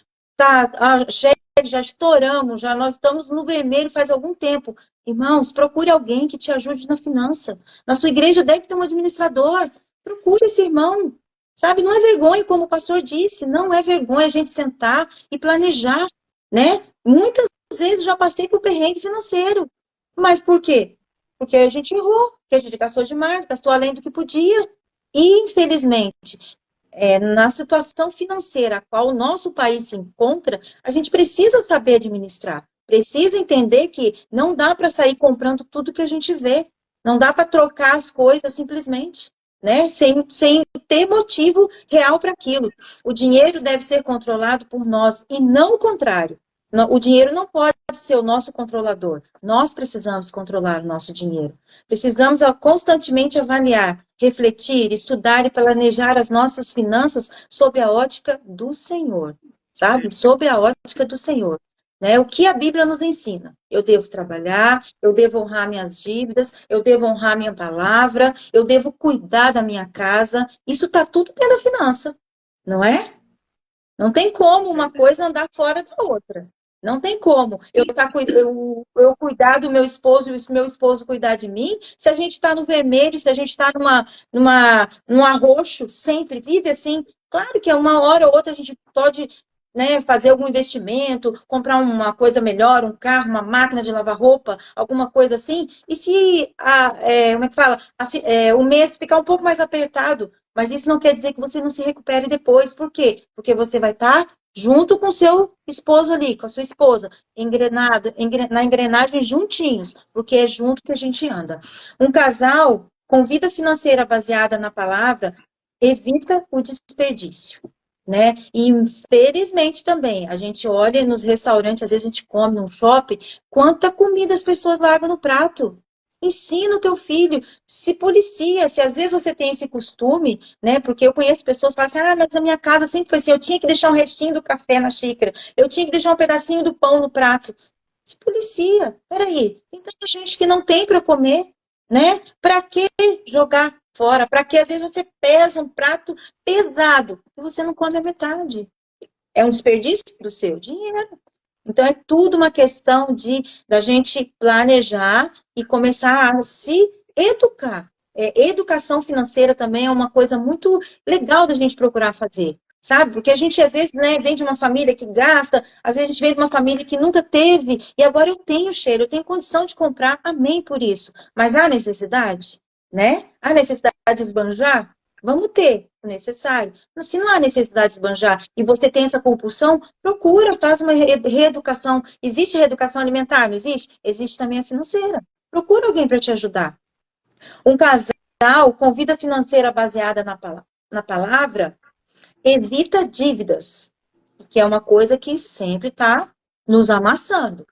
já estouramos, já nós estamos no vermelho faz algum tempo. Irmãos, procure alguém que te ajude na finança. Na sua igreja deve ter um administrador. Procure esse irmão. Sabe, não é vergonha, como o pastor disse, não é vergonha a gente sentar e planejar, né? Muitas vezes eu já passei por perrengue financeiro. Mas por quê? Porque a gente errou, porque a gente gastou demais, gastou além do que podia. E, infelizmente, na situação financeira a qual o nosso país se encontra, a gente precisa saber administrar. Precisa entender que não dá para sair comprando tudo que a gente vê. Não dá para trocar as coisas simplesmente, né? Sem ter motivo real para aquilo. O dinheiro deve ser controlado por nós e não o contrário. O dinheiro não pode ser o nosso controlador. Nós precisamos controlar o nosso dinheiro. Precisamos constantemente avaliar, refletir, estudar e planejar as nossas finanças sob a ótica do Senhor, sabe? Sob a ótica do Senhor. Né? O que a Bíblia nos ensina? Eu devo trabalhar, eu devo honrar minhas dívidas, eu devo honrar minha palavra, eu devo cuidar da minha casa. Isso está tudo dentro da finança, não é? Não tem como uma coisa andar fora da outra. Não tem como eu cuidar do meu esposo e o meu esposo cuidar de mim, se a gente está no vermelho, se a gente está num arroxo, sempre vive assim. Claro que uma hora ou outra a gente pode né, fazer algum investimento, comprar uma coisa melhor, um carro, uma máquina de lavar roupa, alguma coisa assim. E se como é que fala? O mês ficar um pouco mais apertado, mas isso não quer dizer que você não se recupere depois. Por quê? Porque você vai estar junto com o seu esposo ali, com a sua esposa, na engrenagem juntinhos, porque é junto que a gente anda. Um casal com vida financeira baseada na palavra evita o desperdício, né? E infelizmente também, a gente olha nos restaurantes, às vezes a gente come num shopping, quanta comida as pessoas largam no prato. Ensina o teu filho, se policia, se às vezes você tem esse costume, né? Porque eu conheço pessoas que falam assim, mas na minha casa sempre foi assim, eu tinha que deixar um restinho do café na xícara, eu tinha que deixar um pedacinho do pão no prato. Se policia, peraí, tem tanta gente que não tem para comer, né? Para que jogar fora? Para que às vezes você pesa um prato pesado e você não come a metade? É um desperdício do seu dinheiro. Então, é tudo uma questão da gente planejar e começar a se educar. Educação financeira também é uma coisa muito legal da gente procurar fazer, sabe? Porque a gente, às vezes, né, vem de uma família que gasta, às vezes a gente vem de uma família que nunca teve, e agora eu tenho cheiro, eu tenho condição de comprar, amém por isso. Mas há necessidade, né? Há necessidade de esbanjar? Vamos ter o necessário. Se não há necessidade de esbanjar e você tem essa compulsão, procura, faz uma reeducação. Existe reeducação alimentar, não existe? Existe também a financeira. Procura alguém para te ajudar. Um casal com vida financeira baseada na palavra evita dívidas, que é uma coisa que sempre está nos amassando.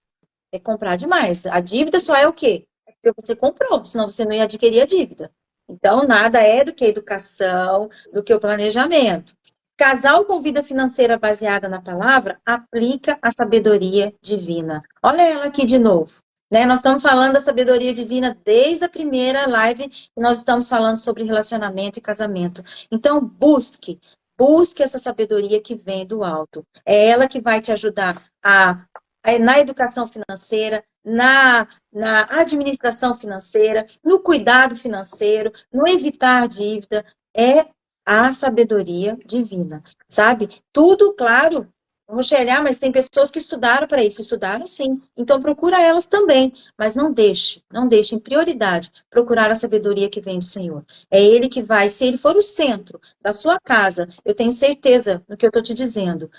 É comprar demais. A dívida só é o quê? É porque você comprou, senão você não ia adquirir a dívida. Então, nada é do que a educação, do que o planejamento. Casal com vida financeira baseada na palavra aplica a sabedoria divina. Olha ela aqui de novo. Né? Nós estamos falando da sabedoria divina desde a primeira live que nós estamos falando sobre relacionamento e casamento. Então, busque essa sabedoria que vem do alto. É ela que vai te ajudar na educação financeira, na administração financeira, no cuidado financeiro, no evitar dívida, é a sabedoria divina, sabe? Tudo, claro, Rochelle, mas tem pessoas que estudaram para isso, estudaram sim, então procura elas também, mas não deixe em prioridade procurar a sabedoria que vem do Senhor. É Ele que vai, se Ele for o centro da sua casa, eu tenho certeza no que eu estou te dizendo,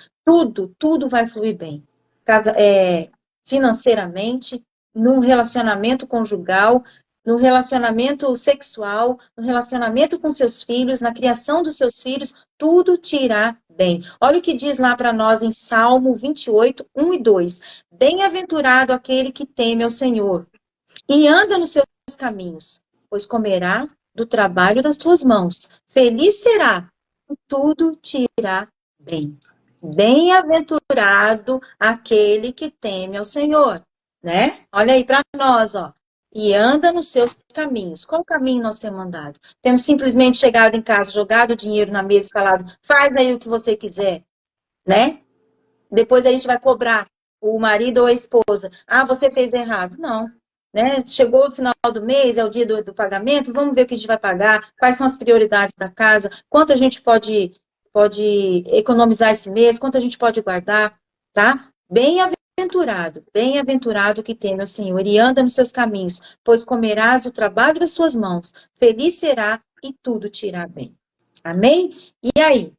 tudo vai fluir bem. Financeiramente, no relacionamento conjugal, no relacionamento sexual, no relacionamento com seus filhos, na criação dos seus filhos, tudo te irá bem. Olha o que diz lá para nós em Salmo 28, 1 e 2. Bem-aventurado aquele que teme ao Senhor e anda nos seus caminhos, pois comerá do trabalho das suas mãos. Feliz será, e tudo te irá bem. Bem-aventurado aquele que teme ao Senhor, né? Olha aí para nós, ó. E anda nos seus caminhos. Qual caminho nós temos andado? Temos simplesmente chegado em casa, jogado o dinheiro na mesa e falado, faz aí o que você quiser, né? Depois a gente vai cobrar o marido ou a esposa. Você fez errado. Não. Né? Chegou o final do mês, é o dia do pagamento, vamos ver o que a gente vai pagar, quais são as prioridades da casa, quanto a gente pode economizar esse mês, quanto a gente pode guardar, tá? Bem-aventurado que teme o Senhor e anda nos seus caminhos, pois comerás o trabalho das suas mãos, feliz será e tudo te irá bem. Amém? E aí,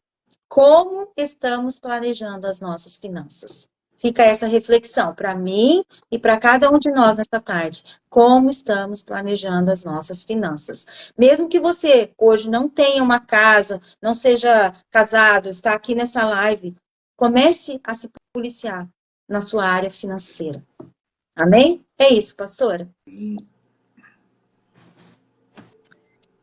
como estamos planejando as nossas finanças? Fica essa reflexão para mim e para cada um de nós nesta tarde. Como estamos planejando as nossas finanças? Mesmo que você hoje não tenha uma casa, não seja casado, está aqui nessa live, comece a se policiar na sua área financeira. Amém? É isso, pastora.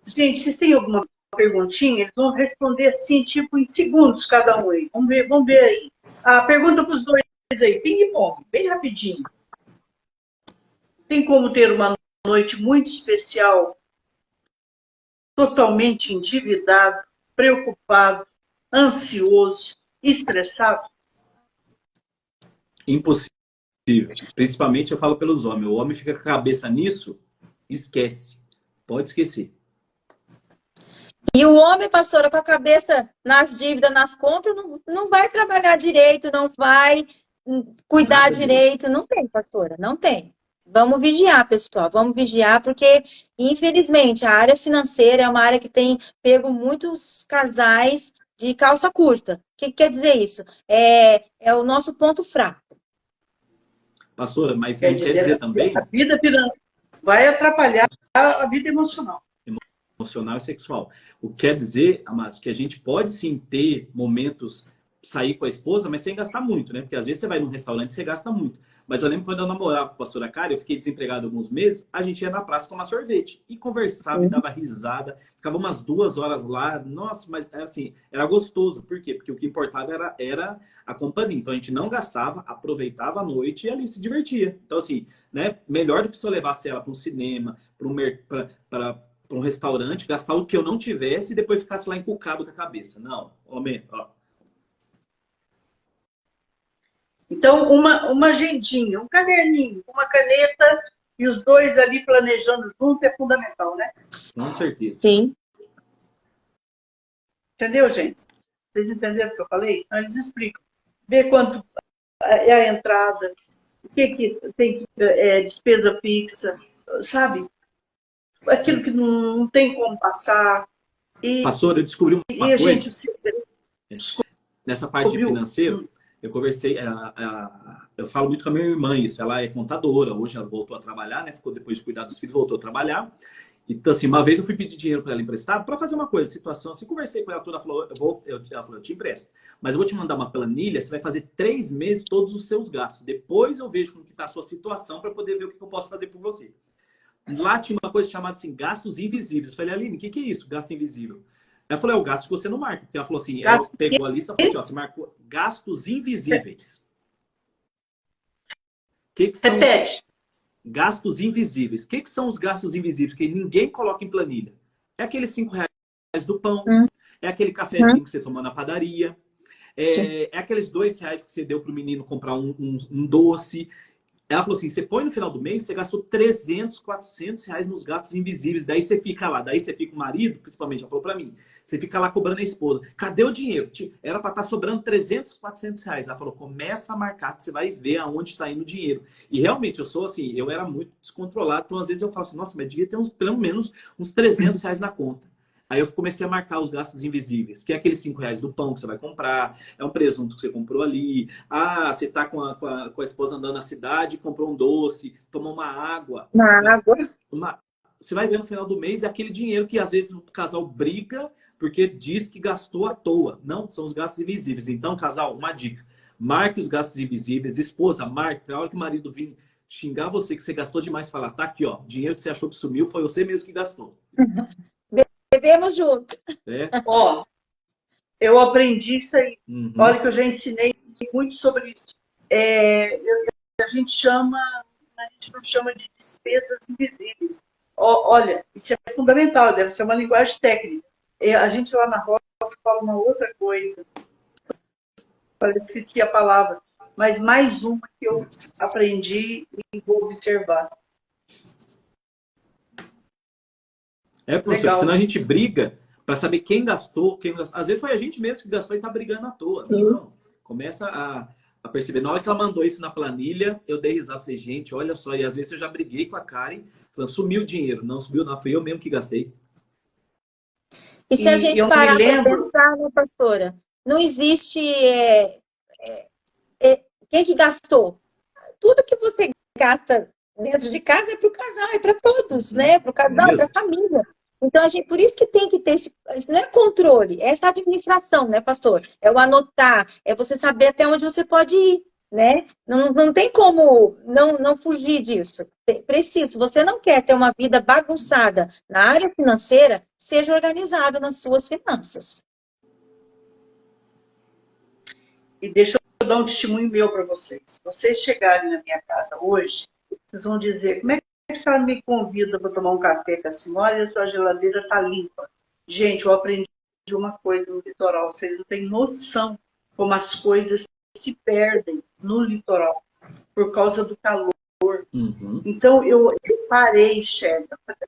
Gente, vocês têm alguma perguntinha? Eles vão responder assim, tipo, em segundos cada um aí. Vamos ver aí. A pergunta para os dois aí, ping-pong, bem rapidinho. Tem como ter uma noite muito especial, totalmente endividado, preocupado, ansioso, estressado? Impossível. Principalmente eu falo pelos homens. O homem fica com a cabeça nisso, esquece. Pode esquecer. E o homem, pastora, com a cabeça nas dívidas, nas contas, não vai trabalhar direito, não vai cuidar Nada direito. direito. Não tem, pastora, não tem. Vamos vigiar, pessoal, vamos vigiar, porque, infelizmente, a área financeira é uma área que tem pego muitos casais de calça curta. O que quer dizer isso? É o nosso ponto fraco. Pastora, mas Quer não quer dizer, dizer também a vida vai atrapalhar a vida emocional. emocional e sexual. O que quer dizer, amados, que a gente pode sim ter momentos, sair com a esposa, mas sem gastar muito, né? Porque às vezes você vai num restaurante e você gasta muito. Mas eu lembro quando eu namorava com a pastora Karen, eu fiquei desempregado alguns meses, a gente ia na praça tomar sorvete e conversava e dava risada, ficava umas 2 horas lá. Nossa, mas era assim, era gostoso. Por quê? Porque o que importava era a companhia. Então a gente não gastava, aproveitava a noite e ali se divertia. Então, assim, né? Melhor do que se eu levasse ela para um cinema, para um restaurante, gastar o que eu não tivesse e depois ficasse lá encucado com a cabeça. Não, homem, ó. Então, uma agendinha, um caderninho, uma caneta e os dois ali planejando junto é fundamental, né? Com certeza. Sim. Entendeu, gente? Vocês entenderam o que eu falei? Então, eles explicam. Ver quanto é a entrada, o que tem despesa fixa, sabe? Aquilo que não tem como passar. Pastor, eu descobri uma a coisa. gente Nessa parte de financeiro, eu conversei, eu falo muito com a minha irmã isso, ela é contadora, hoje ela voltou a trabalhar, né? Ficou depois de cuidar dos filhos, voltou a trabalhar. Então, assim, uma vez eu fui pedir dinheiro para ela emprestado para fazer uma coisa, situação assim, conversei com ela toda, ela falou, ela falou, eu te empresto, mas eu vou te mandar uma planilha, você vai fazer 3 meses todos os seus gastos. Depois eu vejo como que está a sua situação para poder ver o que eu posso fazer por você. Lá tinha uma coisa chamada assim, gastos invisíveis. Eu falei, Aline, o que é isso, gasto invisível? Ela falou, é o gasto que você não marca. Porque ela falou assim, ela pegou a lista e falou assim, ó, você marcou gastos invisíveis. Que são repete. Gastos invisíveis. O que são os gastos invisíveis que ninguém coloca em planilha? É aqueles R$ 5 do pão, é aquele cafezinho que você tomou na padaria, é aqueles R$ 2 que você deu para o menino comprar um doce. Ela falou assim, você põe no final do mês, você gastou 300, 400 reais nos gastos invisíveis. Daí você fica lá, daí você fica o marido, principalmente, ela falou pra mim, você fica lá cobrando a esposa. Cadê o dinheiro? Era pra estar sobrando 300, 400 reais. Ela falou, começa a marcar que você vai ver aonde está indo o dinheiro. E realmente, eu sou assim, eu era muito descontrolado. Então, às vezes eu falo assim, nossa, mas devia ter pelo menos uns 300 reais na conta. Aí eu comecei a marcar os gastos invisíveis, que é aqueles R$ 5 do pão que você vai comprar, é um presunto que você comprou ali. Ah, você tá com a esposa andando na cidade, comprou um doce, tomou uma água. Uma água. Você vai ver no final do mês é aquele dinheiro que às vezes o casal briga porque diz que gastou à toa. Não, são os gastos invisíveis. Então, casal, uma dica. Marque os gastos invisíveis. Esposa, marque. Na hora que o marido vir xingar você que você gastou demais, falar, tá aqui, ó, dinheiro que você achou que sumiu, foi você mesmo que gastou. Bebemos junto. Ó, eu aprendi isso aí. Olha que eu já ensinei muito sobre isso. A gente não chama de despesas invisíveis. Olha, isso é fundamental, deve ser uma linguagem técnica. A gente lá na roça fala uma outra coisa. Eu esqueci a palavra. Mas mais uma que eu aprendi e vou observar. Professor, senão a gente briga para saber quem gastou, Às vezes foi a gente mesmo que gastou e está brigando à toa. Sim. Não, começa a perceber. Na hora que ela mandou isso na planilha, eu dei risada. Falei, gente, olha só. E às vezes eu já briguei com a Karen, falando, sumiu o dinheiro. Não sumiu, não. Fui eu mesmo que gastei. E se a gente parar para pensar, né, pastora? Não existe quem que gastou. Tudo que você gasta dentro de casa é para o casal, é para todos, né? Para o casal, para a família. Então, por isso que tem que ter esse não é controle, é essa administração, né, pastor? É o anotar, é você saber até onde você pode ir, né? Não tem como não fugir disso. Preciso, se você não quer ter uma vida bagunçada na área financeira, seja organizado nas suas finanças. E deixa eu dar um testemunho meu para vocês. Se vocês chegarem na minha casa hoje, vocês vão dizer, como é que a senhora me convida para tomar um café com a senhora e a sua geladeira está limpa? Gente, eu aprendi uma coisa no litoral. Vocês não têm noção como as coisas se perdem no litoral por causa do calor, dor. Uhum. Então, eu parei, chefe,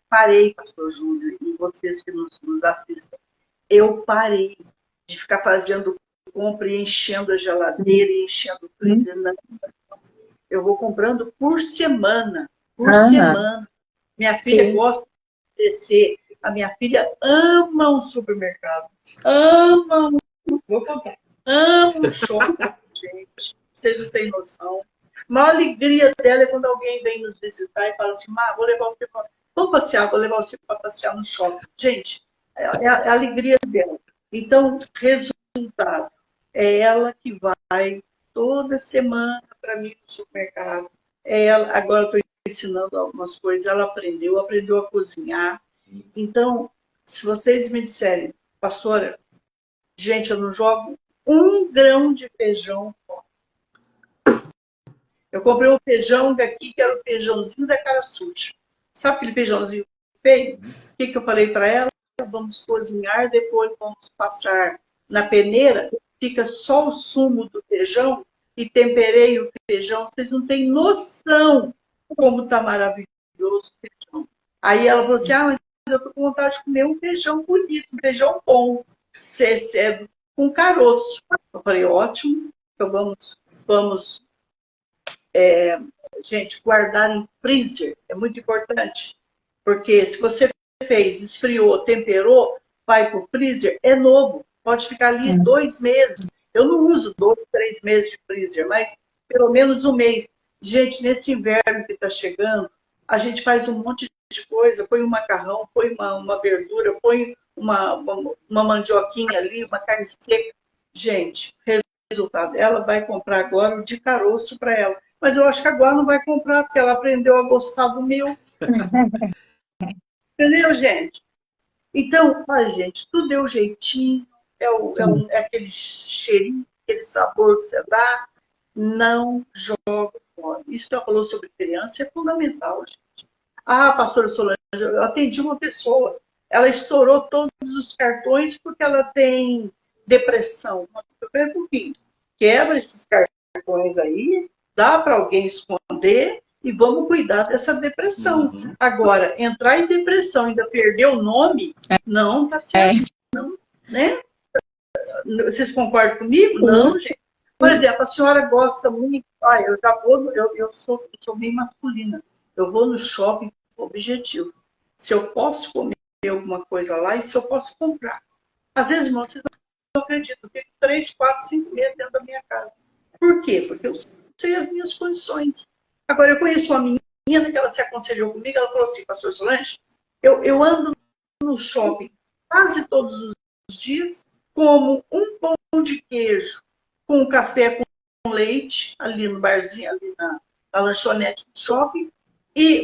parei, pastor Júlio, e vocês que nos assistem, eu parei de ficar fazendo compra e enchendo a geladeira e enchendo o freezer. Não. Eu vou comprando por semana, por semana. Minha filha Sim. gosta de descer. A minha filha ama um supermercado. Ama um... Vou contar. Ama um shopping, gente. Vocês não têm noção. A maior alegria dela é quando alguém vem nos visitar e fala assim, vou levar você para... Vamos passear, vou levar você para passear no shopping. Gente, é a alegria dela. Então, resultado. É ela que vai toda semana para mim no supermercado. É ela, agora eu estou ensinando algumas coisas. Ela aprendeu a cozinhar. Então, se vocês me disserem, pastora, gente, eu não jogo um grão de feijão fora. Eu comprei um feijão daqui, que era o feijãozinho da cara suja. Sabe aquele feijãozinho feio? O que eu falei para ela? Vamos cozinhar, depois vamos passar na peneira, fica só o sumo do feijão e temperei o feijão. Vocês não têm noção como está maravilhoso o feijão. Aí ela falou assim, mas eu estou com vontade de comer um feijão bonito, um feijão bom, com caroço. Eu falei, ótimo, então vamos gente, guardar em freezer é muito importante, porque se você fez, esfriou, temperou, vai para o freezer, é novo, pode ficar ali 2 meses. Eu não uso 2, 3 meses de freezer, mas pelo menos um mês. Gente, nesse inverno que está chegando, a gente faz um monte de coisa, põe um macarrão, põe uma verdura, põe uma mandioquinha ali, uma carne seca. Gente, resultado, ela vai comprar agora o de caroço para ela. Mas eu acho que agora não vai comprar, porque ela aprendeu a gostar do meu. Entendeu, gente? Então, olha, gente, tudo é o jeitinho, é aquele cheirinho, aquele sabor que você dá. Não joga fora. Isso que ela falou sobre criança é fundamental, gente. Pastora Solange, eu atendi uma pessoa, ela estourou todos os cartões porque ela tem depressão. Eu falei, um pouquinho, quebra esses cartões aí, dá para alguém esconder e vamos cuidar dessa depressão. Uhum. Agora, entrar em depressão e ainda perder o nome, não tá certo. Não, né? Vocês concordam comigo? Sim. Não, gente. Por exemplo, a senhora gosta muito... eu já vou... Eu sou bem masculina. Eu vou no shopping com objetivo. Se eu posso comer alguma coisa lá e se eu posso comprar. Às vezes, irmão, vocês não acreditam. Eu tenho 3, 4, 5 meses dentro da minha casa. Por quê? Porque eu sei as minhas condições. Agora, eu conheço uma menina que ela se aconselhou comigo, ela falou assim, pastor Solange, eu ando no shopping quase todos os dias, como um pão de queijo com um café com leite, ali no barzinho, ali na lanchonete do shopping,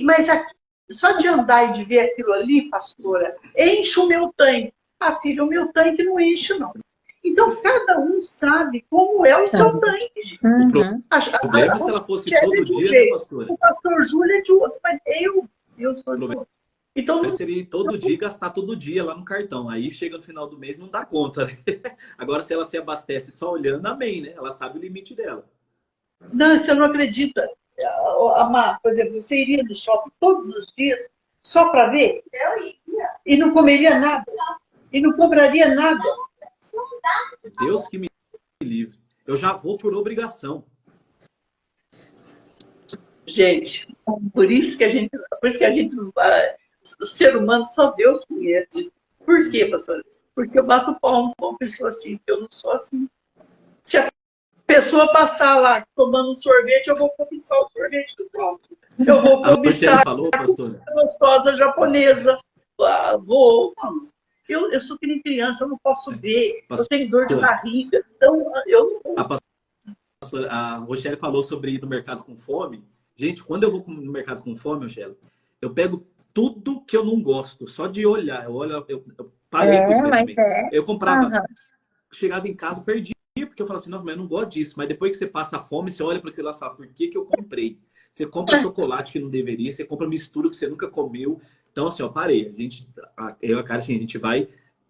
mas aqui, só de andar e de ver aquilo ali, pastora, enche o meu tanque. Filha, o meu tanque não enche, não. Então, cada um sabe como é o seu tanque, gente. Uhum. O problema é se ela fosse todo dia, né, pastora? O pastor Júlio é de outro, mas eu sou de outro. Então, não seria todo dia gastar todo dia lá no cartão. Aí chega no final do mês não dá conta, né? Agora, se ela se abastece só olhando, amém, né? Ela sabe o limite dela. Não, você não acredita. Amar, por exemplo, você iria no shopping todos os dias só para ver? Eu iria. E não comeria nada? E não compraria nada? Deus que me livre. Eu já vou por obrigação. Gente, por isso que a gente o ser humano só Deus conhece. Por quê, pastor? Porque eu bato palmo com uma pessoa assim, porque eu não sou assim. Se a pessoa passar lá tomando um sorvete, eu vou cobiçar o sorvete do próximo. Eu vou cobiçar a gostosa japonesa. Vamos. Eu sou que nem criança, eu não posso ver. Eu tenho dor de barriga. Então, eu não... A Rochelle falou sobre ir no mercado com fome. Gente, quando eu vou no mercado com fome, Rochelle, eu pego tudo que eu não gosto, só de olhar. Eu parei com isso também. Eu comprava, chegava em casa, perdia, porque eu falava assim, não, mas eu não gosto disso. Mas depois que você passa a fome, você olha para aquilo lá e fala, por que eu comprei? Você compra chocolate que não deveria, você compra mistura que você nunca comeu. Então, assim, eu parei. Eu e a cara, assim, a gente vai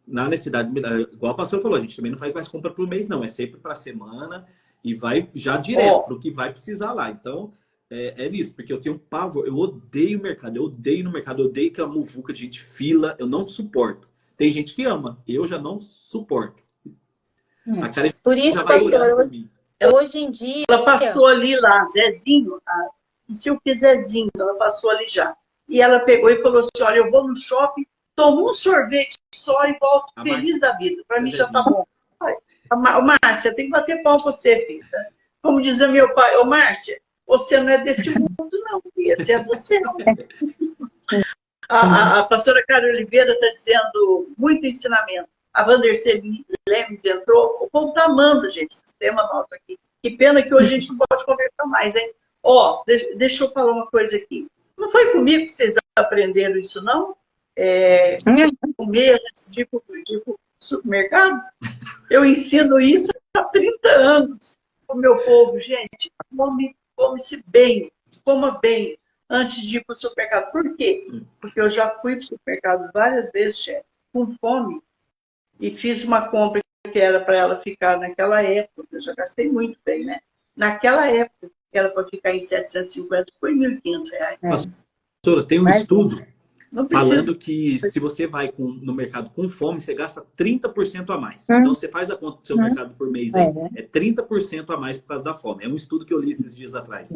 na necessidade, igual a pastora falou, a gente também não faz mais compra por mês, não. É sempre para semana e vai já direto para o que vai precisar lá. Então, é nisso, porque eu tenho um pavor, eu odeio o mercado, eu odeio no mercado, eu odeio aquela muvuca de gente, fila, eu não suporto. Tem gente que ama, eu já não suporto. A cara Por já isso, vai olhar pastor, por mim. hoje em dia... Ela passou ali lá, Zezinho, não sei o que Zezinho, ela passou ali já. E ela pegou e falou assim, olha, eu vou no shopping, tomo um sorvete só e volto feliz da vida. Para mim já tá bom. Ô, Márcia, tem que bater pau com você, filha. Como dizia meu pai, ô, Márcia, você não é desse mundo, não. Esse é do céu. A pastora Carla Oliveira está dizendo muito ensinamento. A Vanderceli Lemes entrou. O povo está amando, gente, esse tema nosso aqui. Que pena que hoje a gente não pode conversar mais, hein? Ó, deixa eu falar uma coisa aqui. Não foi comigo que vocês aprenderam isso, não? Comer antes de ir para o supermercado? Eu ensino isso há 30 anos para o meu povo. Gente, come-se bem, coma bem antes de ir para o supermercado. Por quê? Porque eu já fui para o supermercado várias vezes, chefe, com fome, e fiz uma compra que era para ela ficar naquela época. Eu já gastei muito bem, né? Naquela época, era para ficar em 750, foi R$1.500. Pastora, tem um estudo falando precisa. que se você vai no mercado com fome, você gasta 30% a mais. Então, você faz a conta do seu mercado por mês aí, é 30% a mais por causa da fome. É um estudo que eu li esses dias atrás.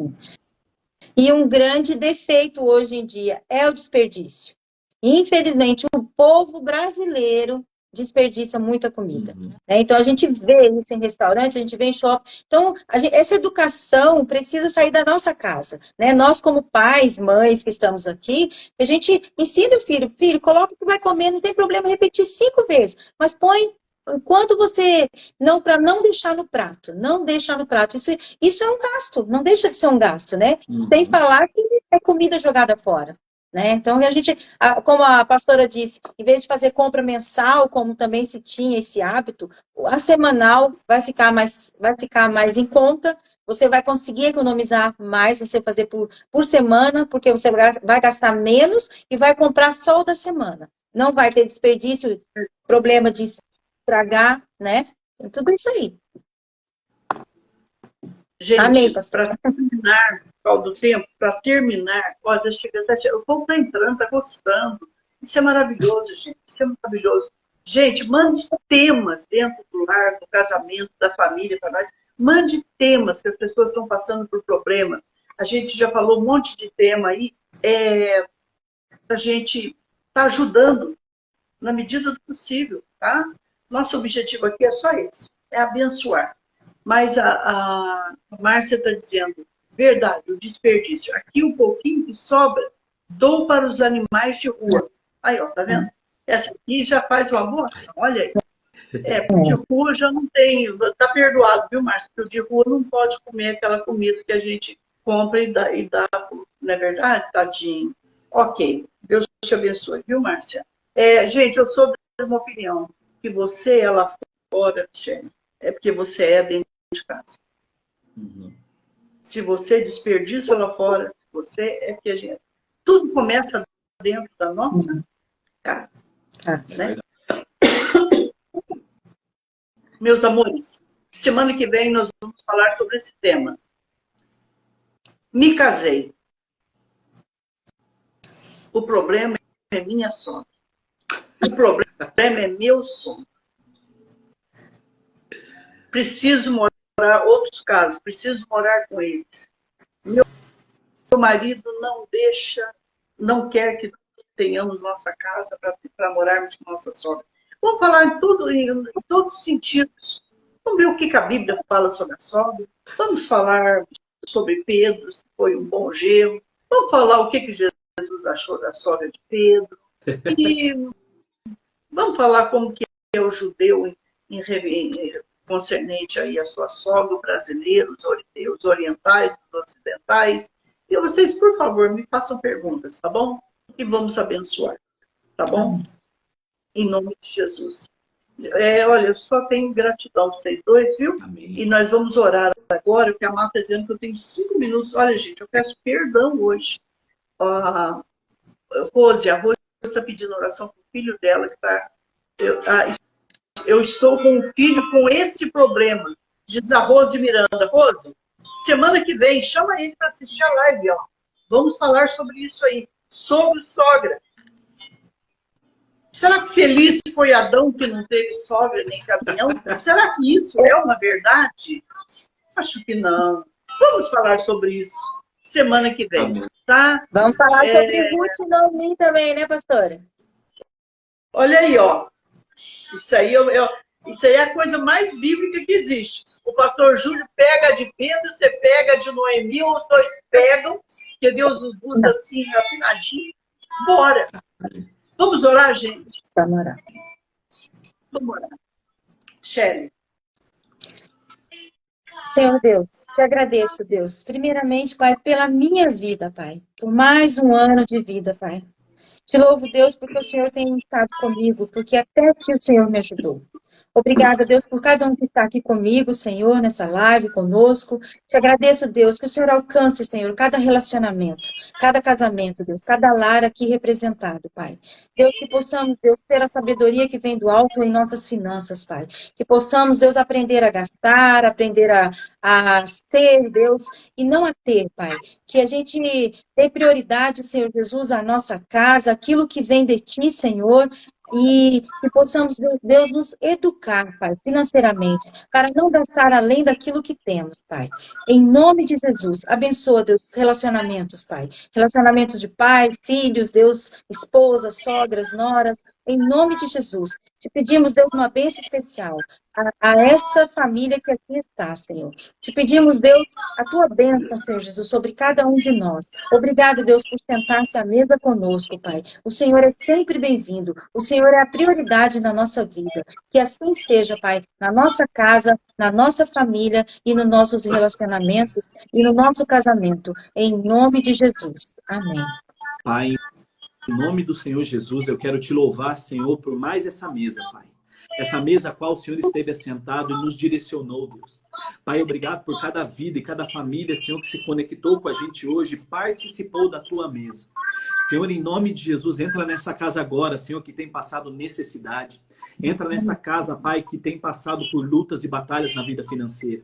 E um grande defeito hoje em dia é o desperdício. Infelizmente, o povo brasileiro desperdiça muita comida. Né? Então, a gente vê isso em restaurante, a gente vê em shopping. Então, essa educação precisa sair da nossa casa. Né? Nós, como pais, mães que estamos aqui, a gente ensina o filho, coloca o que vai comer, não tem problema repetir 5 vezes, mas põe enquanto você, para não deixar no prato, não deixar no prato. Isso é um gasto, não deixa de ser um gasto, né? Sem falar que é comida jogada fora. Né? Então, a gente, como a pastora disse, em vez de fazer compra mensal, como também se tinha esse hábito, a semanal vai ficar mais em conta, você vai conseguir economizar mais, você fazer por semana, porque você vai gastar menos e vai comprar só o da semana. Não vai ter desperdício, problema de estragar, né? Tudo isso aí. Gente, para terminar, por causa do tempo, para terminar, olha, o povo está entrando, está gostando. Isso é maravilhoso, gente. Isso é maravilhoso. Gente, mande temas dentro do lar, do casamento, da família para nós. Mande temas que as pessoas estão passando por problemas. A gente já falou um monte de tema aí. A gente está ajudando na medida do possível, tá? Nosso objetivo aqui é só esse, é abençoar. Mas a Márcia está dizendo, verdade, o desperdício. Aqui um pouquinho que sobra, dou para os animais de rua. Aí, ó, tá vendo? Essa aqui já faz uma boa ação, olha aí. De rua já não tem, tá perdoado, viu, Márcia? Porque o de rua não pode comer aquela comida que a gente compra e dá, não é verdade? Tadinho. Ok, Deus te abençoe, viu, Márcia? Gente, eu sou de uma opinião, que você é lá fora, é porque você é dentro de casa. Se você desperdiça lá fora, se você é que a gente... Tudo começa dentro da nossa casa. Né? Meus amores, semana que vem nós vamos falar sobre esse tema. Me casei. O problema é minha sogra. O problema é meu sono. Preciso morar, outros casos, preciso morar com eles. Meu marido não deixa, não quer que tenhamos nossa casa para morarmos com nossa sogra. Vamos falar em todos os sentidos. Vamos ver o que a Bíblia fala sobre a sogra. Vamos falar sobre Pedro, se foi um bom genro. Vamos falar o que Jesus achou da sogra de Pedro. E vamos falar como que é o judeu concernente aí a sua sogra, o brasileiro, os orientais, os ocidentais. E vocês, por favor, me façam perguntas, tá bom? E vamos abençoar, tá bom? Em nome de Jesus. Olha, eu só tenho gratidão para vocês dois, viu? Amém. E nós vamos orar agora, porque a Marta está dizendo que eu tenho 5 minutos. Olha, gente, eu peço perdão hoje. A Rose está pedindo oração para o filho dela, que está... Eu estou com um filho com esse problema. Diz a Rose Miranda. Rose, Semana que vem, chama ele para assistir a live, ó. Vamos falar sobre isso aí, sobre sogra. Será que feliz foi Adão que não teve sogra nem caminhão? Será que isso é uma verdade? Acho que não. Vamos falar sobre isso semana que vem, tá? Vamos falar sobre Ruth e Naomi também, né, pastora? Olha aí, ó. Isso aí é a coisa mais bíblica que existe. O pastor Júlio pega de Pedro, você pega de Noemi, os dois pegam, que Deus os usa assim, afinadinho. Bora! Vamos orar, gente? Vamos orar. Vamos orar. Shelly. Senhor Deus, te agradeço, Deus. Primeiramente, Pai, pela minha vida, Pai. Por mais um ano de vida, Pai. Te louvo, Deus, porque o Senhor tem estado comigo, porque até que o Senhor me ajudou. Obrigada, Deus, por cada um que está aqui comigo, Senhor, nessa live, conosco. Te agradeço, Deus, que o Senhor alcance, Senhor, cada relacionamento, cada casamento, Deus, cada lar aqui representado, Pai. Deus, que possamos, Deus, ter a sabedoria que vem do alto em nossas finanças, Pai. Que possamos, Deus, aprender a gastar, aprender a ser, Deus, e não a ter, Pai. Que a gente dê prioridade, Senhor Jesus, à nossa casa, aquilo que vem de Ti, Senhor, e que possamos, Deus, nos educar, Pai, financeiramente, para não gastar além daquilo que temos, Pai. Em nome de Jesus, abençoa, Deus, os relacionamentos, Pai. Relacionamentos de pai, filhos, Deus, esposas, sogras, noras, em nome de Jesus. Te pedimos, Deus, uma bênção especial a esta família que aqui está, Senhor. Te pedimos, Deus, a tua bênção, Senhor Jesus, sobre cada um de nós. Obrigado, Deus, por sentar-se à mesa conosco, Pai. O Senhor é sempre bem-vindo. O Senhor é a prioridade na nossa vida. Que assim seja, Pai, na nossa casa, na nossa família e nos nossos relacionamentos e no nosso casamento. Em nome de Jesus. Amém. Pai, em nome do Senhor Jesus, eu quero te louvar, Senhor, por mais essa mesa, Pai. Essa mesa a qual o Senhor esteve assentado e nos direcionou, Deus. Pai, obrigado por cada vida e cada família, Senhor, que se conectou com a gente hoje e participou da tua mesa. Senhor, em nome de Jesus, entra nessa casa agora, Senhor, que tem passado necessidade. Entra nessa casa, Pai, que tem passado por lutas e batalhas na vida financeira.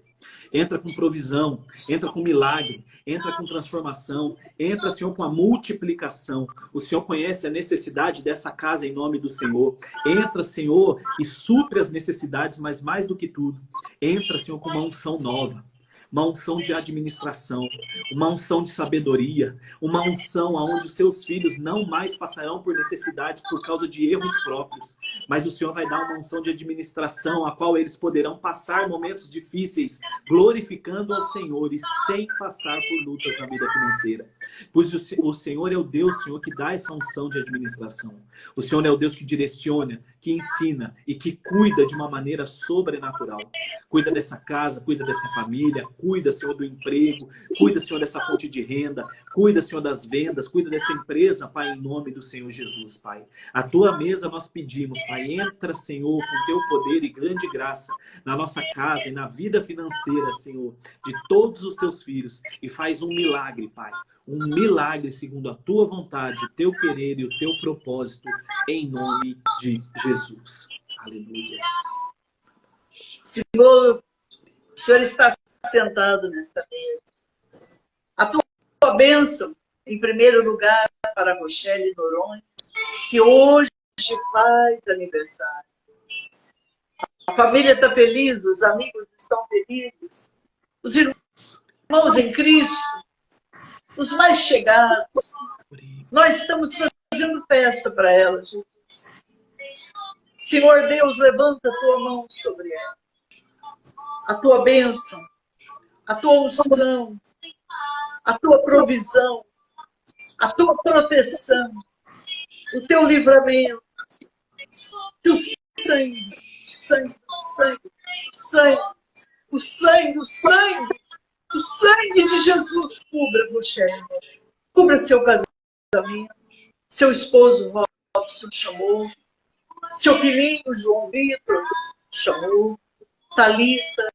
Entra com provisão, entra com milagre, entra com transformação, entra, Senhor, com a multiplicação. O Senhor conhece a necessidade dessa casa em nome do Senhor. Entra, Senhor, e supre as necessidades, mas mais do que tudo, entra, Senhor, com uma unção nova. Uma unção de administração, uma unção de sabedoria, uma unção onde os seus filhos não mais passarão por necessidades por causa de erros próprios, mas o Senhor vai dar uma unção de administração a qual eles poderão passar momentos difíceis, glorificando ao Senhor e sem passar por lutas na vida financeira. Pois o Senhor é o Deus, Senhor, que dá essa unção de administração. O Senhor é o Deus que direciona, que ensina e que cuida de uma maneira sobrenatural. Cuida dessa casa, cuida dessa família, cuida, Senhor, do emprego, cuida, Senhor, dessa fonte de renda, cuida, Senhor, das vendas, cuida dessa empresa, Pai, em nome do Senhor Jesus, Pai. A tua mesa nós pedimos, Pai, entra, Senhor, com teu poder e grande graça na nossa casa e na vida financeira, Senhor, de todos os teus filhos e faz um milagre, Pai. Um milagre segundo a tua vontade, o teu querer e o teu propósito, em nome de Jesus. Aleluia. Senhor, o Senhor está sentado nesta mesa. A tua bênção, em primeiro lugar, para a Rochelle Noronha, que hoje faz aniversário. A família está feliz, os amigos estão felizes, os irmãos em Cristo, os mais chegados. Nós estamos fazendo festa para ela, Jesus. Senhor Deus, levanta a tua mão sobre ela. A tua bênção, a tua unção, a tua provisão, a tua proteção, o teu livramento, que o sangue, o sangue de Jesus cubra você, cubra seu casamento, seu esposo Robson chamou, seu filhinho João Vitor chamou, Thalita,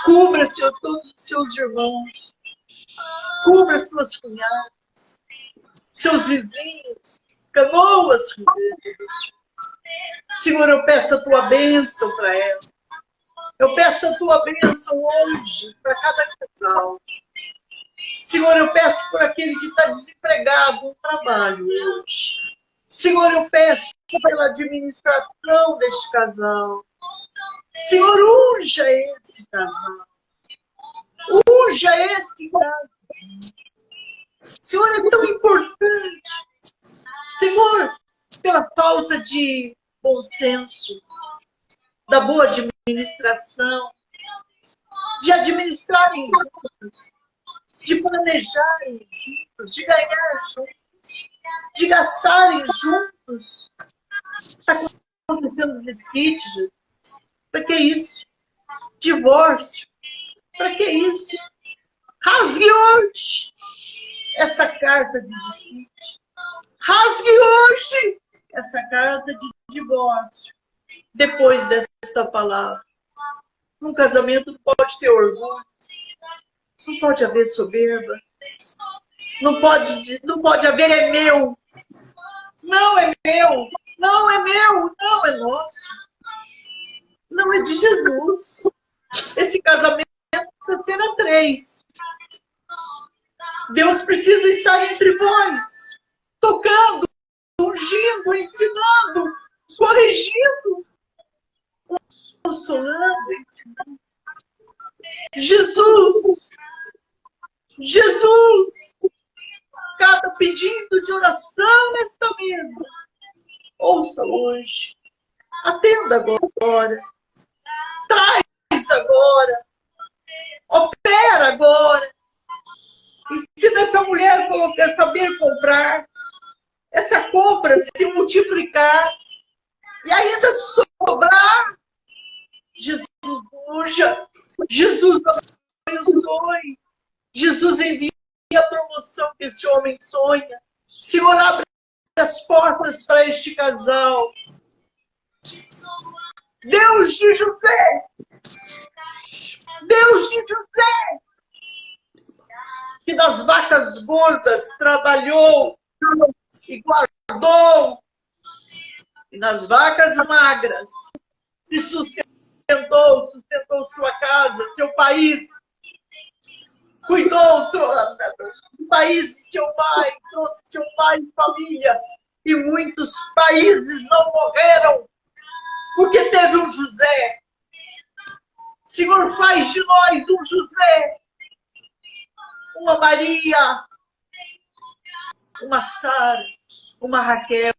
cubra, Senhor, todos os seus irmãos, cubra suas cunhadas, seus vizinhos, Canoas, Rio Grande do Sul. Senhor, eu peço a tua bênção para ela. Eu peço a tua bênção hoje para cada casal. Senhor, eu peço por aquele que está desempregado no trabalho hoje. Senhor, eu peço pela administração deste casal. Senhor, unja esse casal. Unja esse casal. Senhor, é tão importante. Senhor, pela falta de bom senso, da boa administração, de administrarem juntos, de planejarem juntos, de ganhar juntos, de gastarem juntos. Está acontecendo desquite, Jesus. Para que isso? Divórcio. Para que isso? Rasgue hoje essa carta de desquite. Rasgue hoje essa carta de divórcio. Depois desta palavra. Um casamento não pode ter orgulho. Não pode haver soberba. Não pode haver é meu. Não é meu. Não é meu. Não é nosso. Não é de Jesus. Esse casamento precisa ser a 3. Deus precisa estar entre vós, tocando, ungindo, ensinando, corrigindo, consolando, ensinando. Jesus, Jesus, cada pedido de oração nesta mesa, ouça hoje, atenda agora, traz agora, opera agora. Ensina essa mulher a saber comprar, essa compra se multiplicar e ainda sobrar. Jesus unja, Jesus abençoe, Jesus envia a promoção que este homem sonha. Senhor, abre as portas para este casal. Deus de José, Deus de José, que das vacas gordas trabalhou e guardou, e nas vacas magras se sustentou sua casa, seu país, cuidou do país de seu pai, trouxe seu pai e família, e muitos países não morreram, porque teve um José. Senhor, faz de nós um José, uma Maria, uma Sara, uma Raquel.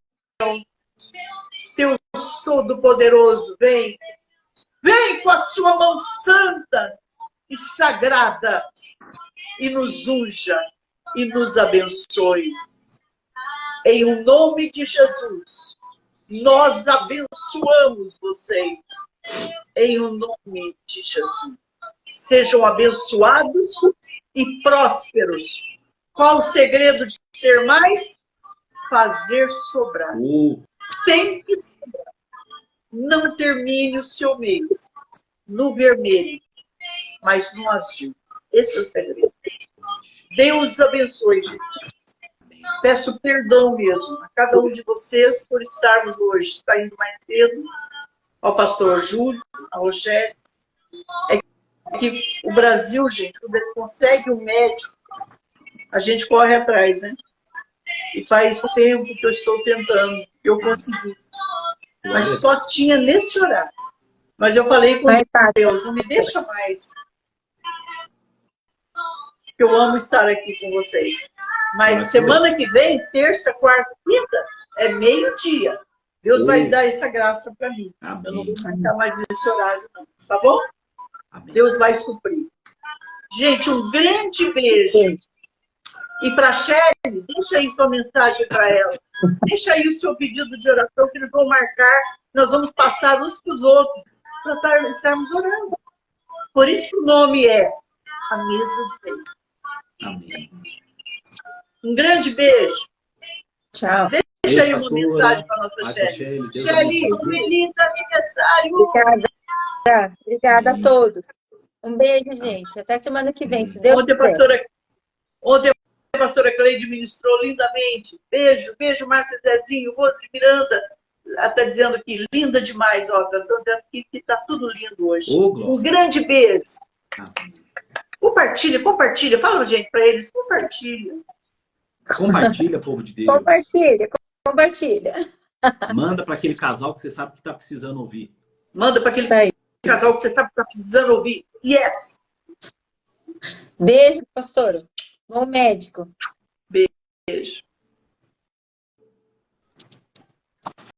Deus Todo-Poderoso, vem com a sua mão santa e sagrada e nos unja e nos abençoe. Em o nome de Jesus, nós abençoamos vocês. Em o nome de Jesus. Sejam abençoados e prósperos. Qual o segredo de ter mais? Fazer sobrar. Tem que sobrar. Não termine o seu mês no vermelho, mas no azul. Esse é o segredo. Deus abençoe, gente. Peço perdão mesmo a cada um de vocês por estarmos hoje saindo mais cedo, ao pastor Júlio, a Rochelle. É que o Brasil, gente, quando ele consegue um médico, a gente corre atrás, né? E faz tempo que eu estou tentando, que eu consegui. Mas só tinha nesse horário. Mas eu falei com Deus, não me deixa mais. Eu amo estar aqui com vocês. Mas semana que vem, terça, quarta, quinta, é meio-dia. Deus vai dar essa graça para mim. Amém. Eu não vou ficar mais nesse horário, não. Tá bom? Amém. Deus vai suprir. Gente, um grande beijo. E para a Shelly, deixa aí sua mensagem para ela. Deixa aí o seu pedido de oração, que eles vão marcar. Nós vamos passar uns para os outros, para estarmos orando. Por isso que o nome é A Mesa de Deus. Amém. Um grande beijo. Tchau. Deixa aí uma mensagem para a nossa Shelly. Shelly, feliz aniversário. Obrigada a todos. Um beijo, gente. Até semana que vem. Deus Ontem a pastora Cleide ministrou lindamente. Beijo, Márcia Zezinho, Rose Miranda, está dizendo que linda demais, ó. Estou dizendo que está tudo lindo hoje. Ô, Glória. Um grande beijo. Amém. Compartilha. Fala, gente, para eles, compartilha. Compartilha, povo de Deus. Compartilha. Manda para aquele casal que você sabe que está precisando ouvir. Manda para aquele casal que você sabe que está precisando ouvir. Yes! Beijo, pastora. Bom médico. Beijo.